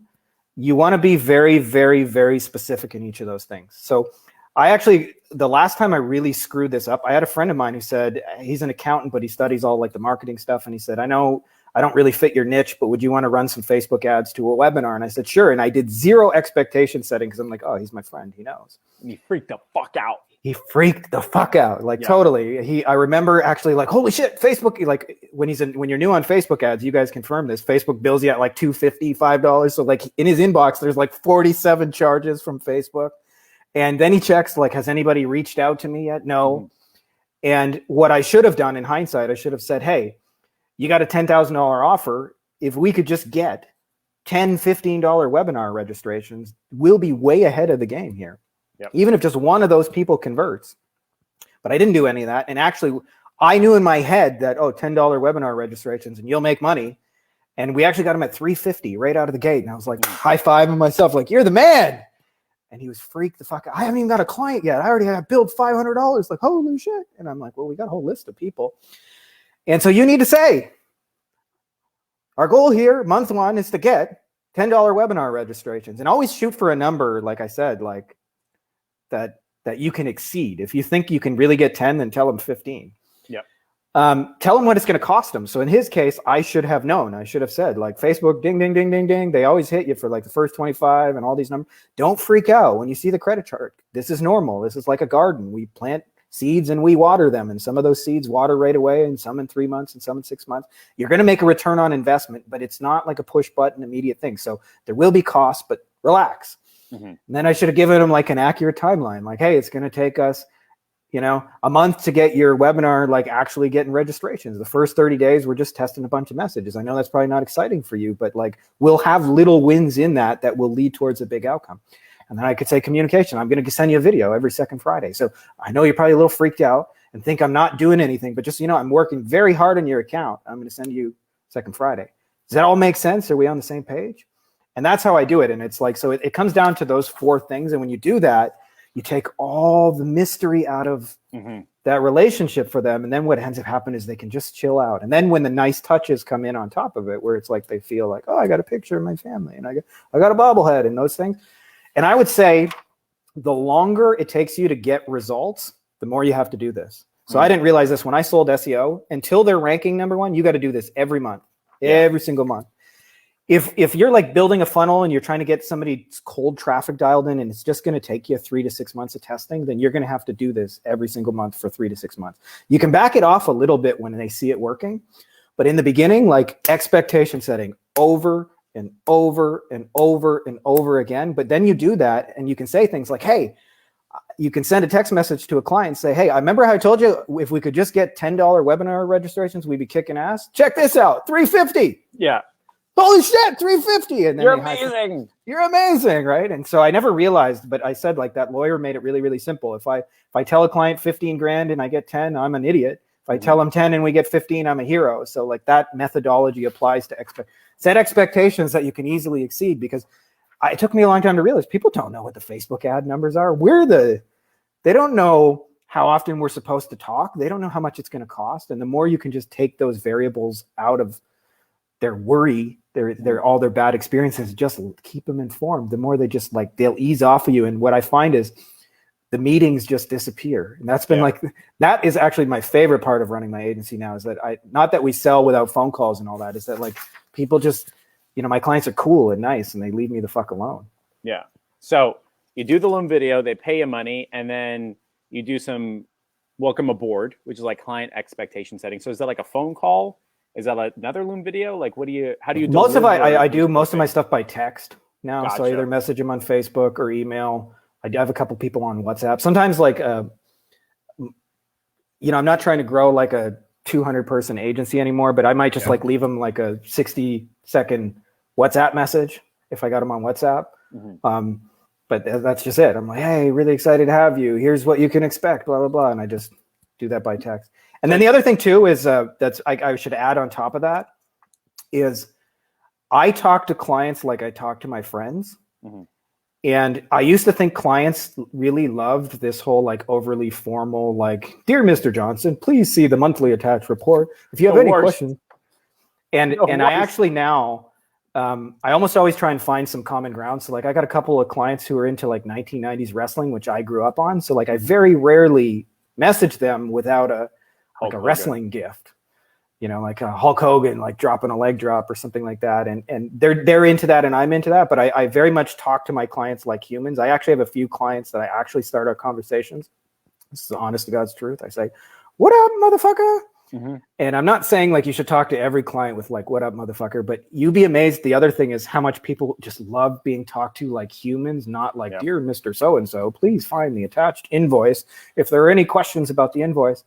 Speaker 2: you want to be very, very, very specific in each of those things. So the last time I really screwed this up, I had a friend of mine who said, he's an accountant, but he studies all like the marketing stuff. And he said, I know I don't really fit your niche, but would you want to run some Facebook ads to a webinar? And I said, sure. And I did 0 expectation setting because I'm like, oh, he's my friend. He knows.
Speaker 1: And he freaked the fuck out.
Speaker 2: He freaked the fuck out. Like totally. I remember actually like, holy shit, Facebook, like when you're new on Facebook ads, you guys confirm this, Facebook bills you at like $2.50, $5. So like in his inbox, there's like 47 charges from Facebook. And then he checks, like, has anybody reached out to me yet? No. And what I should have done in hindsight, I should have said, hey, you got a $10,000 offer. If we could just get $10, $15 webinar registrations, we'll be way ahead of the game here. Yep. Even if just one of those people converts. But I didn't do any of that. And actually, I knew in my head that, $10 webinar registrations and you'll make money. And we actually got them at $350 right out of the gate. And I was like, high-fiving myself, like, you're the man. And he was freaked the fuck out. I haven't even got a client yet. I already have billed $500. Like, holy shit. And I'm like, well, we got a whole list of people. And so you need to say, our goal here, month 1, is to get $10 webinar registrations. And always shoot for a number, like I said, like that you can exceed. If you think you can really get 10, then tell them 15.
Speaker 1: Yep.
Speaker 2: Tell them what it's going to cost them. So in his case, I should have known. I should have said, like, Facebook, ding, ding, ding, ding, ding. They always hit you for like the first 25 and all these numbers. Don't freak out when you see the credit chart. This is normal. This is like a garden. We plant seeds and we water them. And some of those seeds water right away, and some in 3 months and some in 6 months. You're going to make a return on investment, but it's not like a push button immediate thing. So there will be costs, but relax.
Speaker 1: Mm-hmm.
Speaker 2: And then I should have given them like an accurate timeline. Like, hey, it's going to take us, a month to get your webinar, like actually getting registrations. The first 30 days, we're just testing a bunch of messages. I know that's probably not exciting for you, but like we'll have little wins in that will lead towards a big outcome. And then I could say communication. I'm going to send you a video every second Friday. So I know you're probably a little freaked out and think I'm not doing anything, but just, I'm working very hard on your account. I'm going to send you second Friday. Does that all make sense? Are we on the same page? And that's how I do it. And it's like, so it comes down to those 4 things. And when you do that, you take all the mystery out of that relationship for them. And then what ends up happening is they can just chill out. And then when the nice touches come in on top of it, where it's like they feel like, oh, I got a picture of my family and I got a bobblehead and those things. And I would say the longer it takes you to get results, the more you have to do this. So I didn't realize this when I sold SEO. Until they're ranking #1, you got to do this every month, every single month. If you're like building a funnel and you're trying to get somebody's cold traffic dialed in and it's just going to take you 3 to 6 months of testing, then you're going to have to do this every single month for 3 to 6 months. You can back it off a little bit when they see it working. But in the beginning, like expectation setting over and over and over and over again. But then you do that and you can say things like, hey, you can send a text message to a client and say, hey, I remember how I told you if we could just get $10 webinar registrations, we'd be kicking ass. Check this out, $350.
Speaker 1: Yeah.
Speaker 2: Holy shit, $350. And then
Speaker 1: you're amazing.
Speaker 2: You're amazing, right? And so I never realized, but I said like that lawyer made it really, really simple. If I tell a client 15 grand and I get 10, I'm an idiot. If I tell them 10 and we get 15, I'm a hero. So like that methodology applies to set expectations that you can easily exceed, because it took me a long time to realize people don't know what the Facebook ad numbers are. They don't know how often we're supposed to talk. They don't know how much it's going to cost. And the more you can just take those variables out of their worry, all their bad experiences, just keep them informed, the more they just like, they'll ease off of you. And what I find is the meetings just disappear. And that's been that is actually my favorite part of running my agency now, is that not that we sell without phone calls and all that, is that like people just, my clients are cool and nice and they leave me the fuck alone.
Speaker 1: Yeah. So you do the Loom video, they pay you money, and then you do some welcome aboard, which is like client expectation setting. So is that like a phone call? Is that another Loom video? Like, how do you do
Speaker 2: I do most of my stuff by text now.
Speaker 1: Gotcha.
Speaker 2: So I either message them on Facebook or email. I do have a couple people on WhatsApp. Sometimes like, I'm not trying to grow like a 200 person agency anymore, but I might just like leave them like a 60-second WhatsApp message if I got them on WhatsApp. But that's just it. I'm like, hey, really excited to have you. Here's what you can expect, blah, blah, blah. And I just do that by text. And then the other thing too is I should add on top of that is I talk to clients like I talk to my friends. And I used to think clients really loved this whole like overly formal, like, dear Mr. Johnson, please see the monthly attached report if you have any questions. And I actually now, I almost always try and find some common ground. So like I got a couple of clients who are into like 1990s wrestling, which I grew up on. So like I very rarely message them without a wrestling gift, like a Hulk Hogan, like dropping a leg drop or something like that. And they're into that and I'm into that. But I very much talk to my clients like humans. I actually have a few clients that I actually start our conversations. This is the honest to God's truth. I say, what up, motherfucker? And I'm not saying like you should talk to every client with like, what up, motherfucker? But you'd be amazed. The other thing is how much people just love being talked to like humans, not like, dear Mr. So-and-so, please find the attached invoice. If there are any questions about the invoice,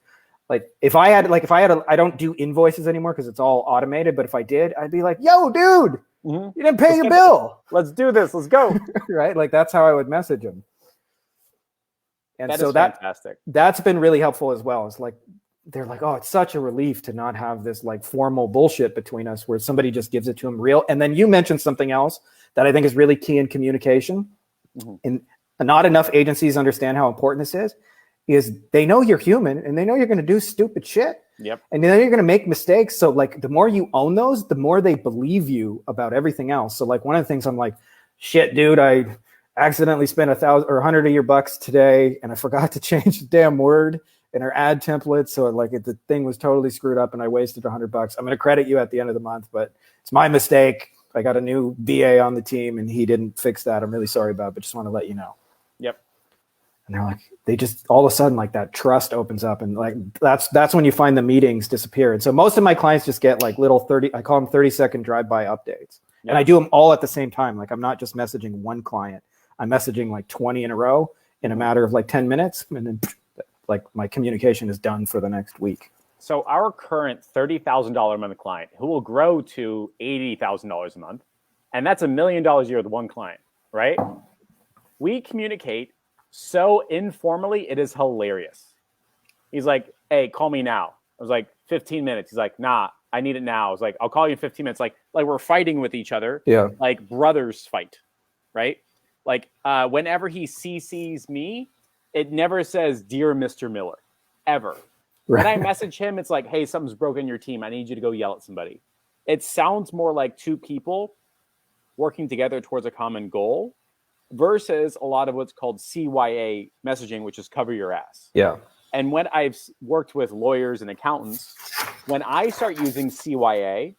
Speaker 2: like I don't do invoices anymore because it's all automated. But if I did, I'd be like, yo, dude, you didn't pay your bill.
Speaker 1: Let's do this. Let's go.
Speaker 2: Right. Like that's how I would message them. And
Speaker 1: that
Speaker 2: so
Speaker 1: is fantastic.
Speaker 2: That's been really helpful as well. It's like, they're like, oh, it's such a relief to not have this like formal bullshit between us where somebody just gives it to them real. And then you mentioned something else that I think is really key in communication. And not enough agencies understand how important this is they know you're human and they know you're going to do stupid shit. And they know you're going to make mistakes. So like the more you own those, the more they believe you about everything else. So like one of the things I'm like, shit, dude, I accidentally spent $1,000 or $100 of your bucks today and I forgot to change the damn word in our ad template. So like the thing was totally screwed up and I wasted $100. I'm going to credit you at the end of the month, but it's my mistake. I got a new VA on the team and he didn't fix that. I'm really sorry about it, but just want to let you know. And they're like, they just all of a sudden like that trust opens up, and like that's when you find the meetings disappear. And so most of my clients just get like little 30, I call them 30-second drive-by updates. Yeah. And I do them all at the same time. Like I'm not just messaging one client. I'm messaging like 20 in a row in a matter of like 10 minutes. And then like my communication is done for the next week.
Speaker 1: So our current $30,000 a month client who will grow to $80,000 a month, and that's $1 million a year with one client, right? We communicate so informally, it is hilarious. He's like, hey, call me now. I was like, 15 minutes. He's like, nah, I need it now. I was like, I'll call you in 15 minutes. Like we're fighting with each other.
Speaker 2: Yeah.
Speaker 1: Like brothers fight, right? Like whenever he CCs me, it never says, Dear Mr. Miller, ever. Right. When I message him, it's like, hey, something's broken in your team. I need you to go yell at somebody. It sounds more like two people working together towards a common goal versus a lot of what's called CYA messaging, which is cover your ass.
Speaker 2: Yeah.
Speaker 1: And when I've worked with lawyers and accountants, when I start using CYA,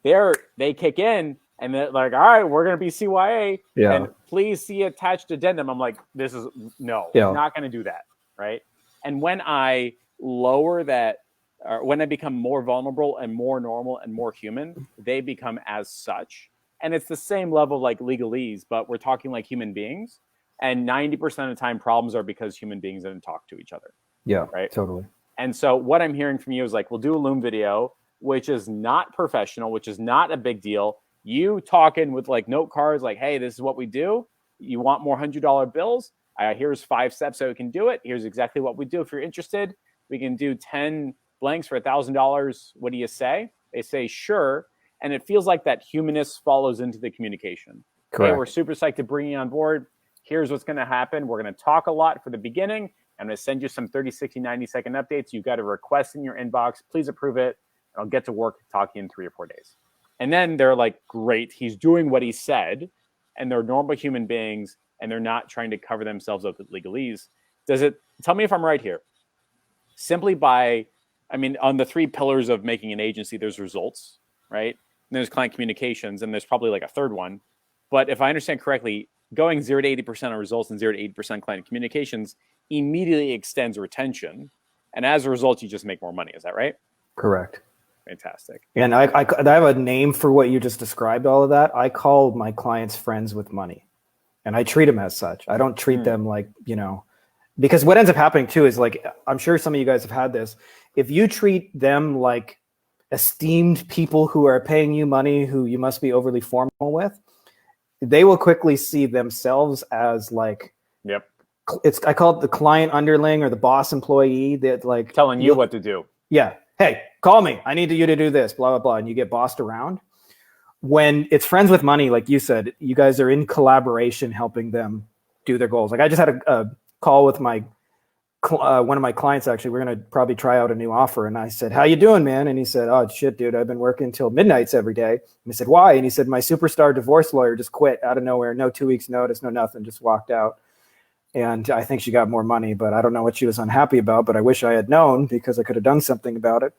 Speaker 1: they kick in and they're like, all right, we're going to be CYA.
Speaker 2: Yeah.
Speaker 1: And please see attached addendum. I'm like, I'm not going to do that. Right. And when I lower that, or when I become more vulnerable and more normal and more human, they become as such. And it's the same level like legalese, but we're talking like human beings. And 90% of the time problems are because human beings didn't talk to each other.
Speaker 2: Yeah,
Speaker 1: right.
Speaker 2: Totally.
Speaker 1: And so what I'm hearing from you is like, we'll do a Loom video, which is not professional, which is not a big deal. You talking with like note cards, like, hey, this is what we do. You want more $100 bills? Here's 5 steps so we can do it. Here's exactly what we do. If you're interested, we can do 10 blanks for $1,000. What do you say? They say, sure. And it feels like that humanist follows into the communication.
Speaker 2: Correct.
Speaker 1: Hey, we're super psyched to bring you on board. Here's what's going to happen. We're going to talk a lot for the beginning. I'm going to send you some 30, 60, 90-second updates. You've got a request in your inbox. Please approve it. I'll get to work, talk to you in 3 or 4 days. And then they're like, great, he's doing what he said. And they're normal human beings, and they're not trying to cover themselves up with legalese. Tell me if I'm right here. Simply by, on the 3 pillars of making an agency, there's results, right? And there's client communications, and there's probably like a third one. But if I understand correctly, going 0 to 80% on results and 0 to 80% client communications immediately extends retention. And as a result, you just make more money. Is that right?
Speaker 2: Correct.
Speaker 1: Fantastic.
Speaker 2: And I have a name for what you just described, all of that. I call my clients friends with money. And I treat them as such. I don't treat them like, because what ends up happening too is like, I'm sure some of you guys have had this. If you treat them like esteemed people who are paying you money, who you must be overly formal with, they will quickly see themselves as like,
Speaker 1: yep.
Speaker 2: I call it the client underling or the boss employee that like
Speaker 1: telling you what to do.
Speaker 2: Yeah. Hey, call me. I need you to do this, blah, blah, blah. And you get bossed around. When it's friends with money, like you said, you guys are in collaboration, helping them do their goals. Like I just had a call with my one of my clients. Actually, we're going to probably try out a new offer. And I said, how you doing, man? And he said, oh, shit, dude, I've been working till midnights every day. And I said, why? And he said, my superstar divorce lawyer just quit out of nowhere. No 2 weeks notice, no nothing, just walked out. And I think she got more money, but I don't know what she was unhappy about, but I wish I had known because I could have done something about it.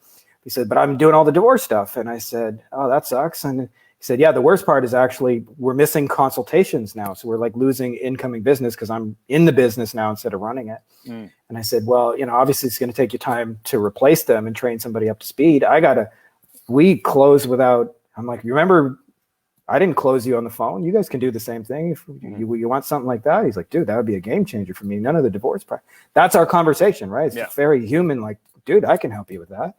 Speaker 2: He said, but I'm doing all the divorce stuff. And I said, oh, that sucks. And he said, yeah, the worst part is actually we're missing consultations now. So we're like losing incoming business because I'm in the business now instead of running it. And I said, well, obviously it's going to take you time to replace them and train somebody up to speed. We close without, I'm like, you remember, I didn't close you on the phone. You guys can do the same thing. If you want something like that. He's like, dude, that would be a game changer for me. None of the divorce. That's our conversation, right? It's very human. Like, dude, I can help you with that.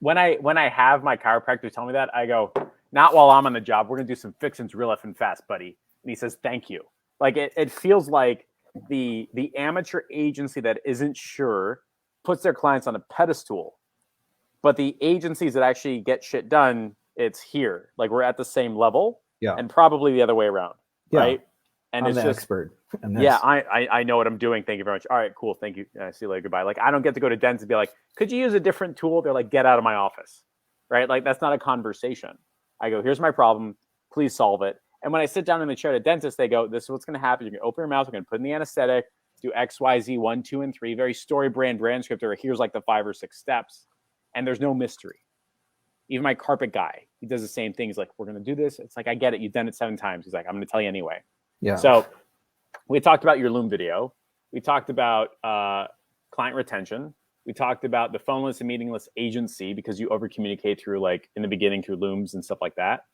Speaker 1: When I have my chiropractor tell me that, I go, not while I'm on the job. We're going to do some fixings real effing fast, buddy. And he says, thank you. Like it feels like the amateur agency that isn't sure puts their clients on a pedestal, but the agencies that actually get shit done, it's here. Like we're at the same level, and probably the other way around, right? And
Speaker 2: I'm
Speaker 1: it's
Speaker 2: the
Speaker 1: just
Speaker 2: expert.
Speaker 1: I know what I'm doing. Thank you very much. All right, cool. Thank you. See you later. Goodbye. Like I don't get to go to dentists and be like, could you use a different tool? They're like, get out of my office, right? Like that's not a conversation. I go, here's my problem. Please solve it. And when I sit down in the chair at a dentist, they go, this is what's going to happen. You're going to open your mouth. We're going to put in the anesthetic, do X, Y, Z, 1, 2, and 3. Very story brand script. Or here's like the 5 or 6 steps. And there's no mystery. Even my carpet guy, he does the same thing. He's like, we're going to do this. It's like, I get it. You've done it 7 times. He's like, I'm going to tell you anyway.
Speaker 2: Yeah.
Speaker 1: So we talked about your Loom video. We talked about client retention. We talked about the phoneless and meetingless agency because you over communicate through like in the beginning through looms and stuff like that.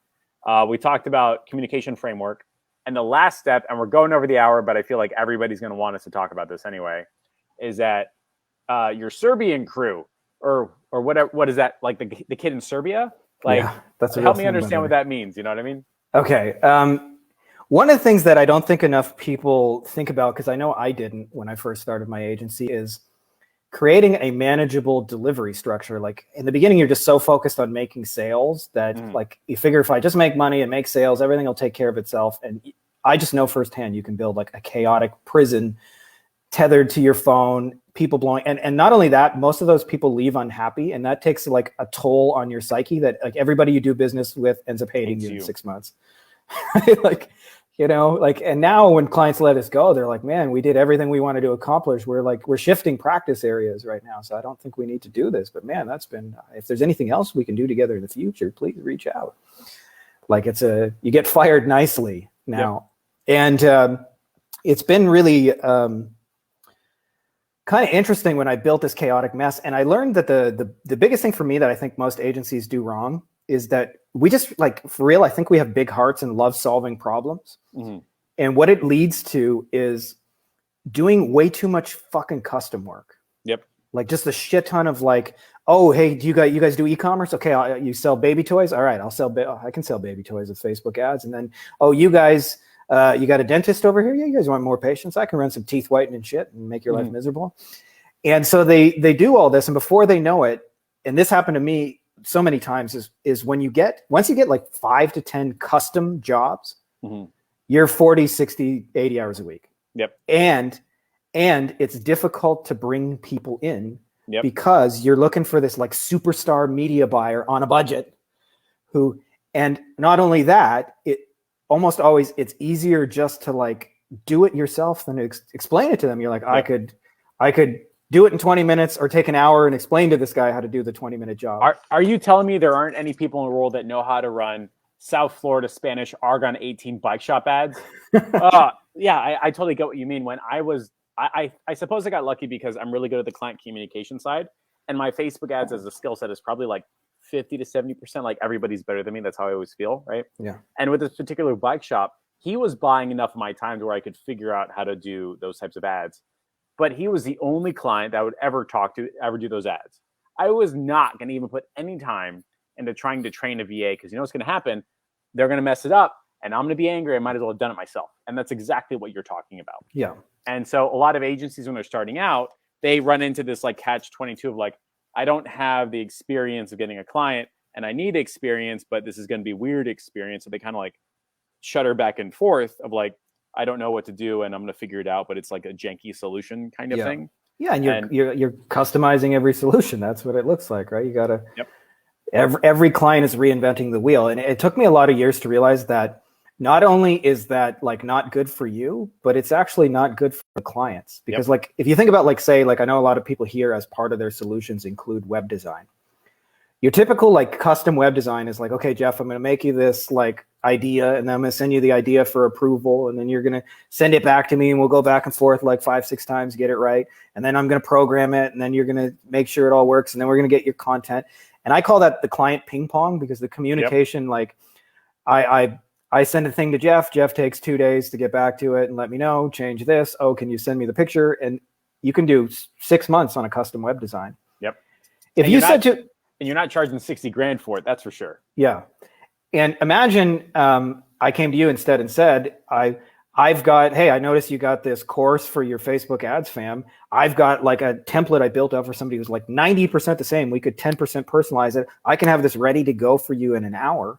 Speaker 1: We talked about communication framework. And the last step, and we're going over the hour, but I feel like everybody's going to want us to talk about this anyway, is that your Serbian crew or whatever, what is that? Like the kid in Serbia? Like,
Speaker 2: yeah, that's
Speaker 1: help me understand what that means. You know what I mean?
Speaker 2: Okay. One of the things that I don't think enough people think about, because I know I didn't when I first started my agency, is creating a manageable delivery structure. Like in the beginning, you're just so focused on making sales that like you figure if I just make money and make sales, everything will take care of itself. And I just know firsthand you can build like a chaotic prison tethered to your phone, people blowing. And not only that, most of those people leave unhappy. And that takes like a toll on your psyche that like everybody you do business with ends up hating you in 6 months. Like, you know, like, and now when clients let us go, they're like, man, we did everything we wanted to accomplish. We're shifting practice areas right now. So I don't think we need to do this, but man, if there's anything else we can do together in the future, please reach out. Like you get fired nicely now. Yep. And it's been really kind of interesting when I built this chaotic mess. And I learned that the biggest thing for me that I think most agencies do wrong is that we just like, for real, I think we have big hearts and love solving problems. Mm-hmm. And what it leads to is doing way too much fucking custom work.
Speaker 1: Yep.
Speaker 2: Like just a shit ton of like, oh, hey, you guys do e-commerce? Okay, you sell baby toys? All right, I can sell baby toys with Facebook ads. And then, oh, you guys, you got a dentist over here? Yeah, you guys want more patients? I can run some teeth whitening shit and make your life miserable. And so they do all this, and before they know it, and this happened to me so many times, is once you get like 5 to 10 custom jobs, you're 40, 60, 80 hours a week.
Speaker 1: Yep.
Speaker 2: And it's difficult to bring people in because you're looking for this like superstar media buyer on a budget and not only that, it almost always, it's easier just to like do it yourself than to explain it to them. You're like, I could do it in 20 minutes or take an hour and explain to this guy how to do the 20-minute job.
Speaker 1: Are you telling me there aren't any people in the world that know how to run South Florida Spanish Argon 18 bike shop ads? Yeah, I totally get what you mean. When I suppose I got lucky because I'm really good at the client communication side, and my Facebook ads as a skill set is probably like 50 to 70%. Like everybody's better than me. That's how I always feel, right?
Speaker 2: Yeah.
Speaker 1: And with this particular bike shop, he was buying enough of my time to where I could figure out how to do those types of ads. But he was the only client that I would ever do those ads. I was not going to even put any time into trying to train a VA because you know what's going to happen? They're going to mess it up and I'm going to be angry. I might as well have done it myself. And that's exactly what you're talking about.
Speaker 2: Yeah.
Speaker 1: And so a lot of agencies, when they're starting out, they run into this like catch-22 of like, I don't have the experience of getting a client and I need experience, but this is going to be weird experience. So they kind of like shudder back and forth of like, I don't know what to do and I'm going to figure it out, but it's like a janky solution kind of thing.
Speaker 2: Yeah. And you're customizing every solution. That's what it looks like, right? You got to, every client is reinventing the wheel. And it took me a lot of years to realize that not only is that like not good for you, but it's actually not good for the clients because like, if you think about like, say, like I know a lot of people here as part of their solutions include web design. Your typical like custom web design is like, okay, Jeff, I'm going to make you this like idea and then I'm going to send you the idea for approval. And then you're going to send it back to me and we'll go back and forth like 5-6 times, get it right. And then I'm going to program it. And then you're going to make sure it all works. And then we're going to get your content. And I call that the client ping pong because the communication, like I send a thing to Jeff takes 2 days to get back to it and let me know, change this. Oh, can you send me the picture? And you can do 6 months on a custom web design.
Speaker 1: Yep.
Speaker 2: If you said to,
Speaker 1: and you're not charging $60,000 for it, that's for sure.
Speaker 2: Yeah. And imagine I came to you instead and said, I've got, hey, I noticed you got this course for your Facebook ads, fam. I've got like a template I built up for somebody who's like 90% the same. We could 10% personalize it. I can have this ready to go for you in an hour.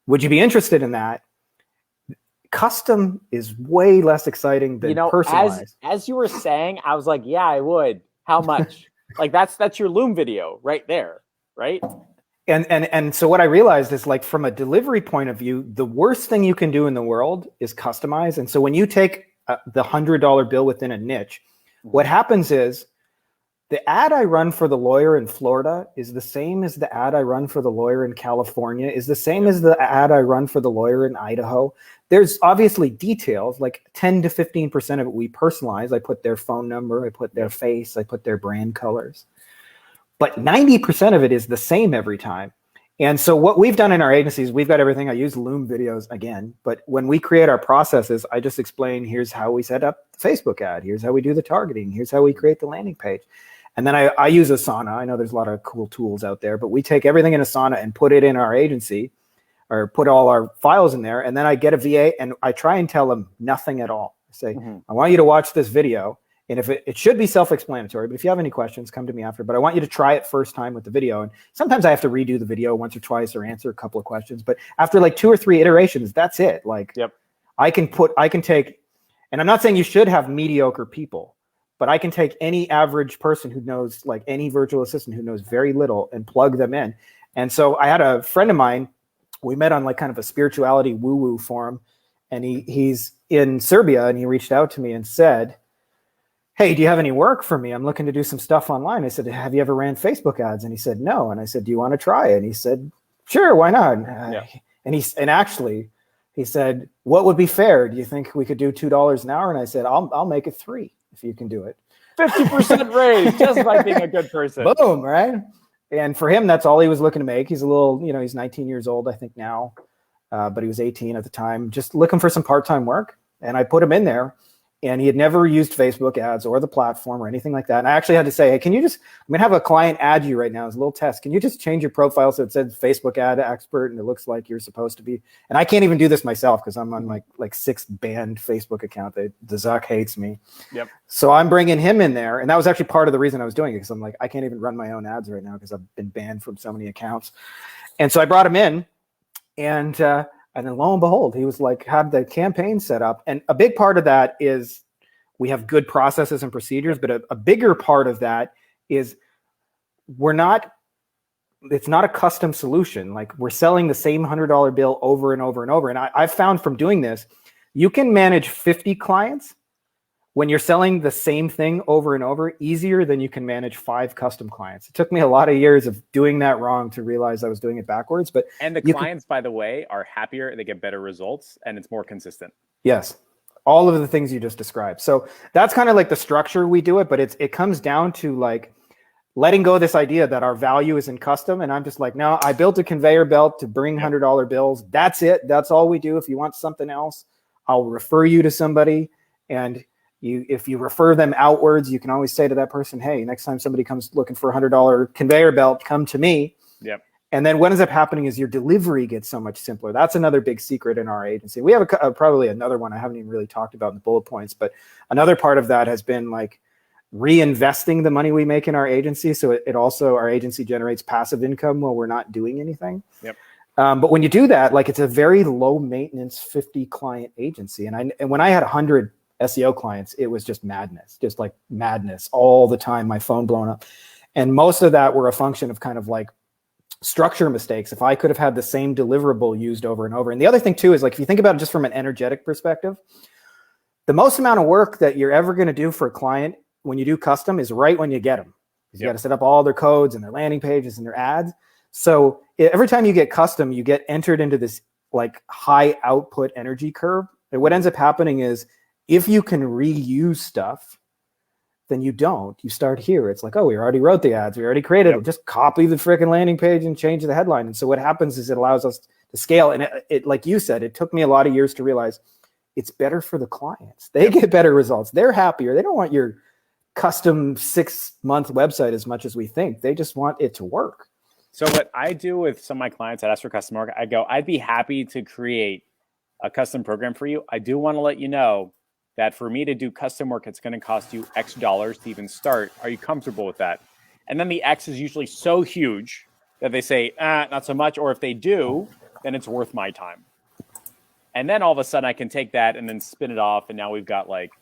Speaker 2: Would you be interested in that? Custom is way less exciting than personalized.
Speaker 1: As you were saying, I was like, yeah, I would. How much? Like that's your Loom video right there, right?
Speaker 2: And so what I realized is like from a delivery point of view, the worst thing you can do in the world is customize. And so when you take the $100 bill within a niche, what happens is The ad I run for the lawyer in Florida is the same as the ad I run for the lawyer in California, is the same as the ad I run for the lawyer in Idaho. There's obviously details, like 10 to 15% of it we personalize. I put their phone number, I put their face, I put their brand colors. But 90% of it is the same every time. And so what we've done in our agencies, we've got everything. I use Loom videos again, but when we create our processes, I just explain, here's how we set up the Facebook ad. Here's how we do the targeting. Here's how we create the landing page. And then I use Asana. I know there's a lot of cool tools out there, but we take everything in Asana and put it in our agency, or put all our files in there. And then I get a VA and I try and tell them nothing at all. I say, I want you to watch this video. And if it should be self-explanatory, but if you have any questions, come to me after. But I want you to try it first time with the video. And sometimes I have to redo the video once or twice or answer a couple of questions. But after like 2 or 3 iterations, that's it. Like, I can take, and I'm not saying you should have mediocre people, but I can take any average person who knows, like any virtual assistant who knows very little, and plug them in. And so I had a friend of mine, we met on like kind of a spirituality woo-woo forum, and he's in Serbia, and he reached out to me and said, hey, do you have any work for me? I'm looking to do some stuff online. I said, have you ever ran Facebook ads? And he said, no. And I said, do you want to try it? And he said, sure, why not? And actually, he said, what would be fair? Do you think we could do $2 an hour? And I said, I'll make it $3 if you can do it.
Speaker 1: 50% raise just by being a good person.
Speaker 2: Boom, right? And for him, that's all he was looking to make. He's a little, he's 19 years old, I think now, but he was 18 at the time, just looking for some part-time work. And I put him in there. And he had never used Facebook ads or the platform or anything like that. And I actually had to say, hey, I'm going to have a client add you right now as a little test. Can you just change your profile so it says Facebook ad expert and it looks like you're supposed to be? And I can't even do this myself because I'm on my like 6th banned Facebook account. The Zuck hates me. Yep. So I'm bringing him in there. And that was actually part of the reason I was doing it, because I'm like, I can't even run my own ads right now because I've been banned from so many accounts. And so I brought him in, and then lo and behold, he was like, had the campaign set up. And a big part of that is we have good processes and procedures, but a bigger part of that is it's not a custom solution. Like, we're selling the same $100 bill over and over and over. And I've found from doing this, you can manage 50 clients when you're selling the same thing over and over easier than you can manage 5 custom clients. It took me a lot of years of doing that wrong to realize I was doing it backwards.
Speaker 1: And the clients, by the way, are happier, they get better results, and it's more consistent.
Speaker 2: Yes. All of the things you just described. So that's kind of like the structure we do it, but it comes down to like letting go of this idea that our value is in custom. And I'm just like, no, I built a conveyor belt to bring $100 bills. That's it. That's all we do. If you want something else, I'll refer you to somebody. And if you refer them outwards, you can always say to that person, hey, next time somebody comes looking for a $100 conveyor belt, come to me.
Speaker 1: Yep.
Speaker 2: And then what ends up happening is your delivery gets so much simpler. That's another big secret in our agency. We have probably another one I haven't even really talked about in the bullet points, but another part of that has been like reinvesting the money we make in our agency. So it also, our agency generates passive income while we're not doing anything.
Speaker 1: Yep.
Speaker 2: But when you do that, like, it's a very low maintenance 50 client agency. And when I had 100 SEO clients, it was just madness, just like madness all the time, my phone blowing up. And most of that were a function of kind of like structure mistakes. If I could have had the same deliverable used over and over. And the other thing too is, like, if you think about it just from an energetic perspective, the most amount of work that you're ever going to do for a client when you do custom is right when you get them. You got to set up all their codes and their landing pages and their ads. So every time you get custom, you get entered into this like high output energy curve. And what ends up happening is, if you can reuse stuff, then you don't. You start here. It's like, oh, we already wrote the ads. We already created them. Just copy the freaking landing page and change the headline. And so what happens is it allows us to scale. And it like you said, it took me a lot of years to realize it's better for the clients. They get better results. They're happier. They don't want your custom 6-month website as much as we think. They just want it to work.
Speaker 1: So what I do with some of my clients that ask for custom work, I go, I'd be happy to create a custom program for you. I do want to let you know that for me to do custom work, it's going to cost you X dollars to even start. Are you comfortable with that? And then the X is usually so huge that they say, not so much. Or if they do, then it's worth my time. And then all of a sudden I can take that and then spin it off. And now we've got like,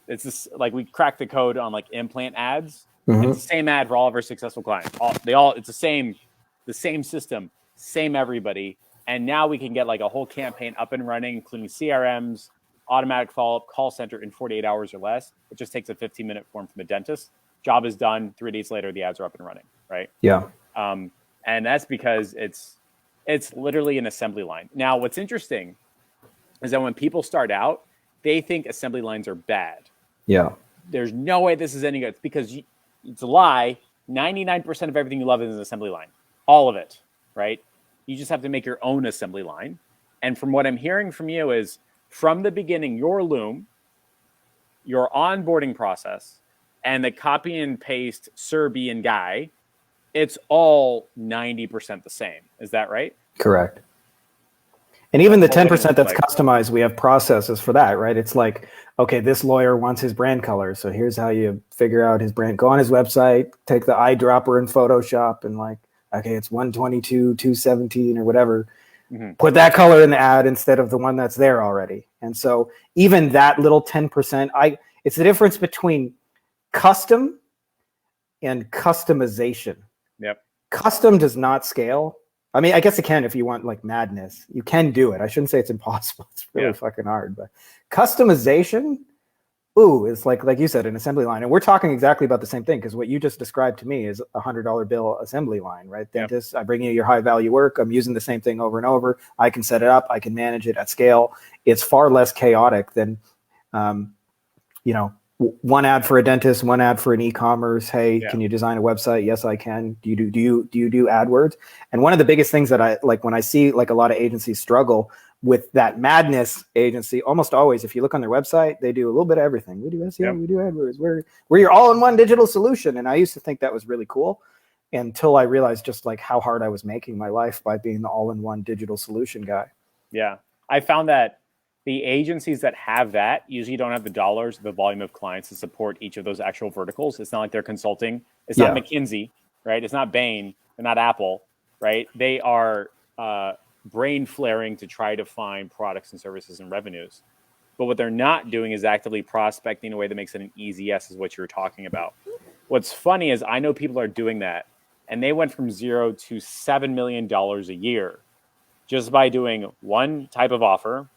Speaker 1: it's this, like, we cracked the code on like implant ads. Mm-hmm. It's the same ad for all of our successful clients. It's the same system, same everybody. And now we can get like a whole campaign up and running, including CRMs, automatic follow-up, call center in 48 hours or less. It just takes a 15-minute form from a dentist. job is done. 3 days later, the ads are up and running, right?
Speaker 2: Yeah.
Speaker 1: And that's because it's literally an assembly line. Now, what's interesting is that when people start out, they think assembly lines are bad.
Speaker 2: Yeah.
Speaker 1: There's no way this is any good. It's because it's a lie. 99% of everything you love is an assembly line. All of it, right? You just have to make your own assembly line. And from what I'm hearing from you is, from the beginning, your loom, your onboarding process, and the copy and paste Serbian guy, it's all 90% the same. Is that right?
Speaker 2: Correct. And even the
Speaker 1: What would it
Speaker 2: 10%
Speaker 1: look
Speaker 2: that's
Speaker 1: like?
Speaker 2: customized, we have processes for that, right? It's like, okay, this lawyer wants his brand color. So here's how you figure out his brand. Go on his website, take the eyedropper in Photoshop and like, okay, it's 122, 217 or whatever.
Speaker 1: Mm-hmm.
Speaker 2: Put that color in the ad instead of the one that's there already. And so even that little 10%, it's the difference between custom and customization.
Speaker 1: Yep.
Speaker 2: Custom does not scale. I mean, I guess it can if you want like madness. You can do it. I shouldn't say it's impossible. It's really fucking hard. But customization, it's like you said, an assembly line. And we're talking exactly about the same thing, because what you just described to me is a $100 bill assembly line, right? Dentist, I bring you your high value work. I'm using the same thing over and over. I can set it up. I can manage it at scale. It's far less chaotic than, one ad for a dentist, one ad for an e-commerce. Hey, can you design a website? Yes, I can. Do you do AdWords? And one of the biggest things that I like when I see like a lot of agencies struggle with that madness agency, almost always, if you look on their website, they do a little bit of everything. We do SEO, we do AdWords. We're your all-in-one digital solution. And I used to think that was really cool until I realized just like how hard I was making my life by being the all-in-one digital solution guy.
Speaker 1: Yeah. I found that the agencies that have that usually don't have the dollars, the volume of clients to support each of those actual verticals. It's not like they're consulting. It's not McKinsey, right? It's not Bain. They're not Apple, right? They are brain flaring to try to find products and services and revenues. But what they're not doing is actively prospecting in a way that makes it an easy yes, is what you're talking about. What's funny is I know people are doing that, and they went from 0 to $7 million a year just by doing one type of offer,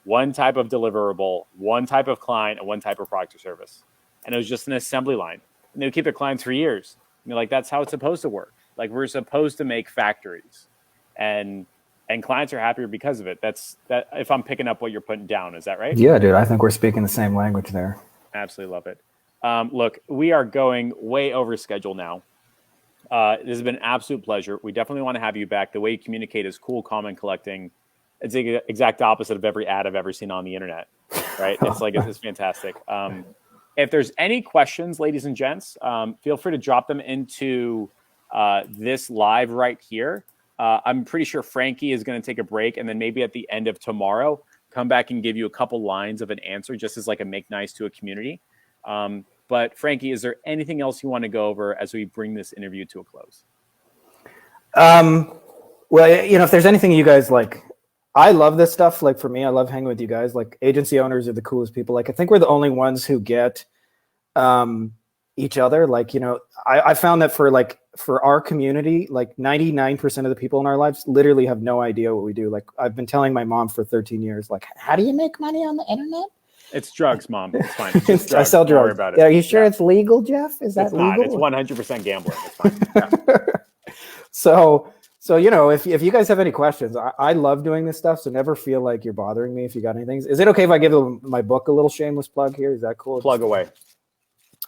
Speaker 1: one type of deliverable, one type of client, and one type of product or service. And it was just an assembly line. And they would keep their clients for years. And they're like, that's how it's supposed to work. Like, we're supposed to make factories. And clients are happier because of it. That's that. If I'm picking up what you're putting down, is that right?
Speaker 2: Yeah, dude. I think we're speaking the same language there.
Speaker 1: Absolutely love it. Look, we are going way over schedule now. This has been an absolute pleasure. We definitely want to have you back. The way you communicate is cool, calm, and collecting. It's the exact opposite of every ad I've ever seen on the internet, right? It's like, it's fantastic. If there's any questions, ladies and gents, feel free to drop them into this live right here. I'm pretty sure Frankie is going to take a break, and then maybe at the end of tomorrow, come back and give you a couple lines of an answer, just as like a make nice to a community. But Frankie, is there anything else you want to go over as we bring this interview to a close?
Speaker 2: Well, if there's anything you guys like, I love this stuff. Like for me, I love hanging with you guys. Like agency owners are the coolest people. Like I think we're the only ones who get each other. Like, I found that for our community, like 99% of the people in our lives literally have no idea what we do. Like I've been telling my mom for 13 years, like, how do you make money on the internet?
Speaker 1: It's drugs, Mom. It's fine. It's just drugs.
Speaker 2: I sell drugs.
Speaker 1: Don't worry about it.
Speaker 2: Are you sure it's legal, Jeff? Is that
Speaker 1: it's
Speaker 2: legal?
Speaker 1: Not. It's 100% gambling. It's fine. Yeah.
Speaker 2: So if you guys have any questions, I love doing this stuff. So never feel like you're bothering me if you got anything. Is it okay if I give my book a little shameless plug here? Is that cool?
Speaker 1: Plug away.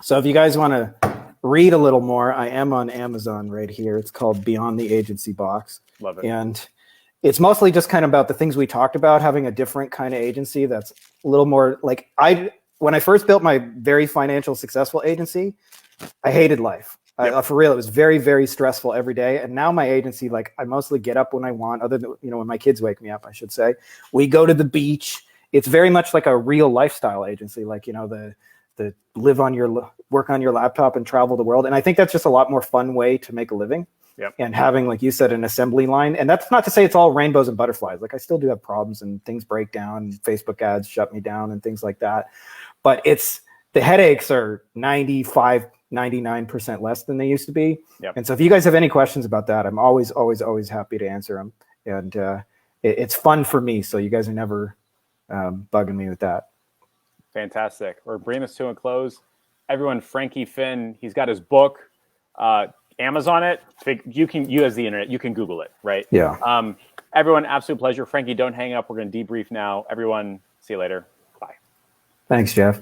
Speaker 2: So if you guys want to read a little more, I am on Amazon right here. It's called Beyond the Agency Box.
Speaker 1: Love it.
Speaker 2: And it's mostly just kind of about the things we talked about, having a different kind of agency that's a little more like when I first built my very financial successful agency, I hated life.
Speaker 1: Yep.
Speaker 2: For real, it was very, very stressful every day. And now my agency, like I mostly get up when I want, other than, when my kids wake me up, I should say. We go to the beach. It's very much like a real lifestyle agency, like, the work on your laptop and travel the world. And I think that's just a lot more fun way to make a living.
Speaker 1: Yep.
Speaker 2: And having, like you said, an assembly line. And that's not to say it's all rainbows and butterflies. Like I still do have problems and things break down. Facebook ads shut me down and things like that. But the headaches are 99% less than they used to be.
Speaker 1: Yep.
Speaker 2: And so if you guys have any questions about that, I'm always, always, always happy to answer them. And it's fun for me. So you guys are never bugging me with that.
Speaker 1: Fantastic. We're bringing this to a close. everyone, Frankie Finn, he's got his book, Amazon it. You as the internet, you can Google it, right?
Speaker 2: Yeah.
Speaker 1: Everyone, absolute pleasure. Frankie, don't hang up. We're going to debrief now. Everyone, see you later. Bye.
Speaker 2: Thanks, Jeff.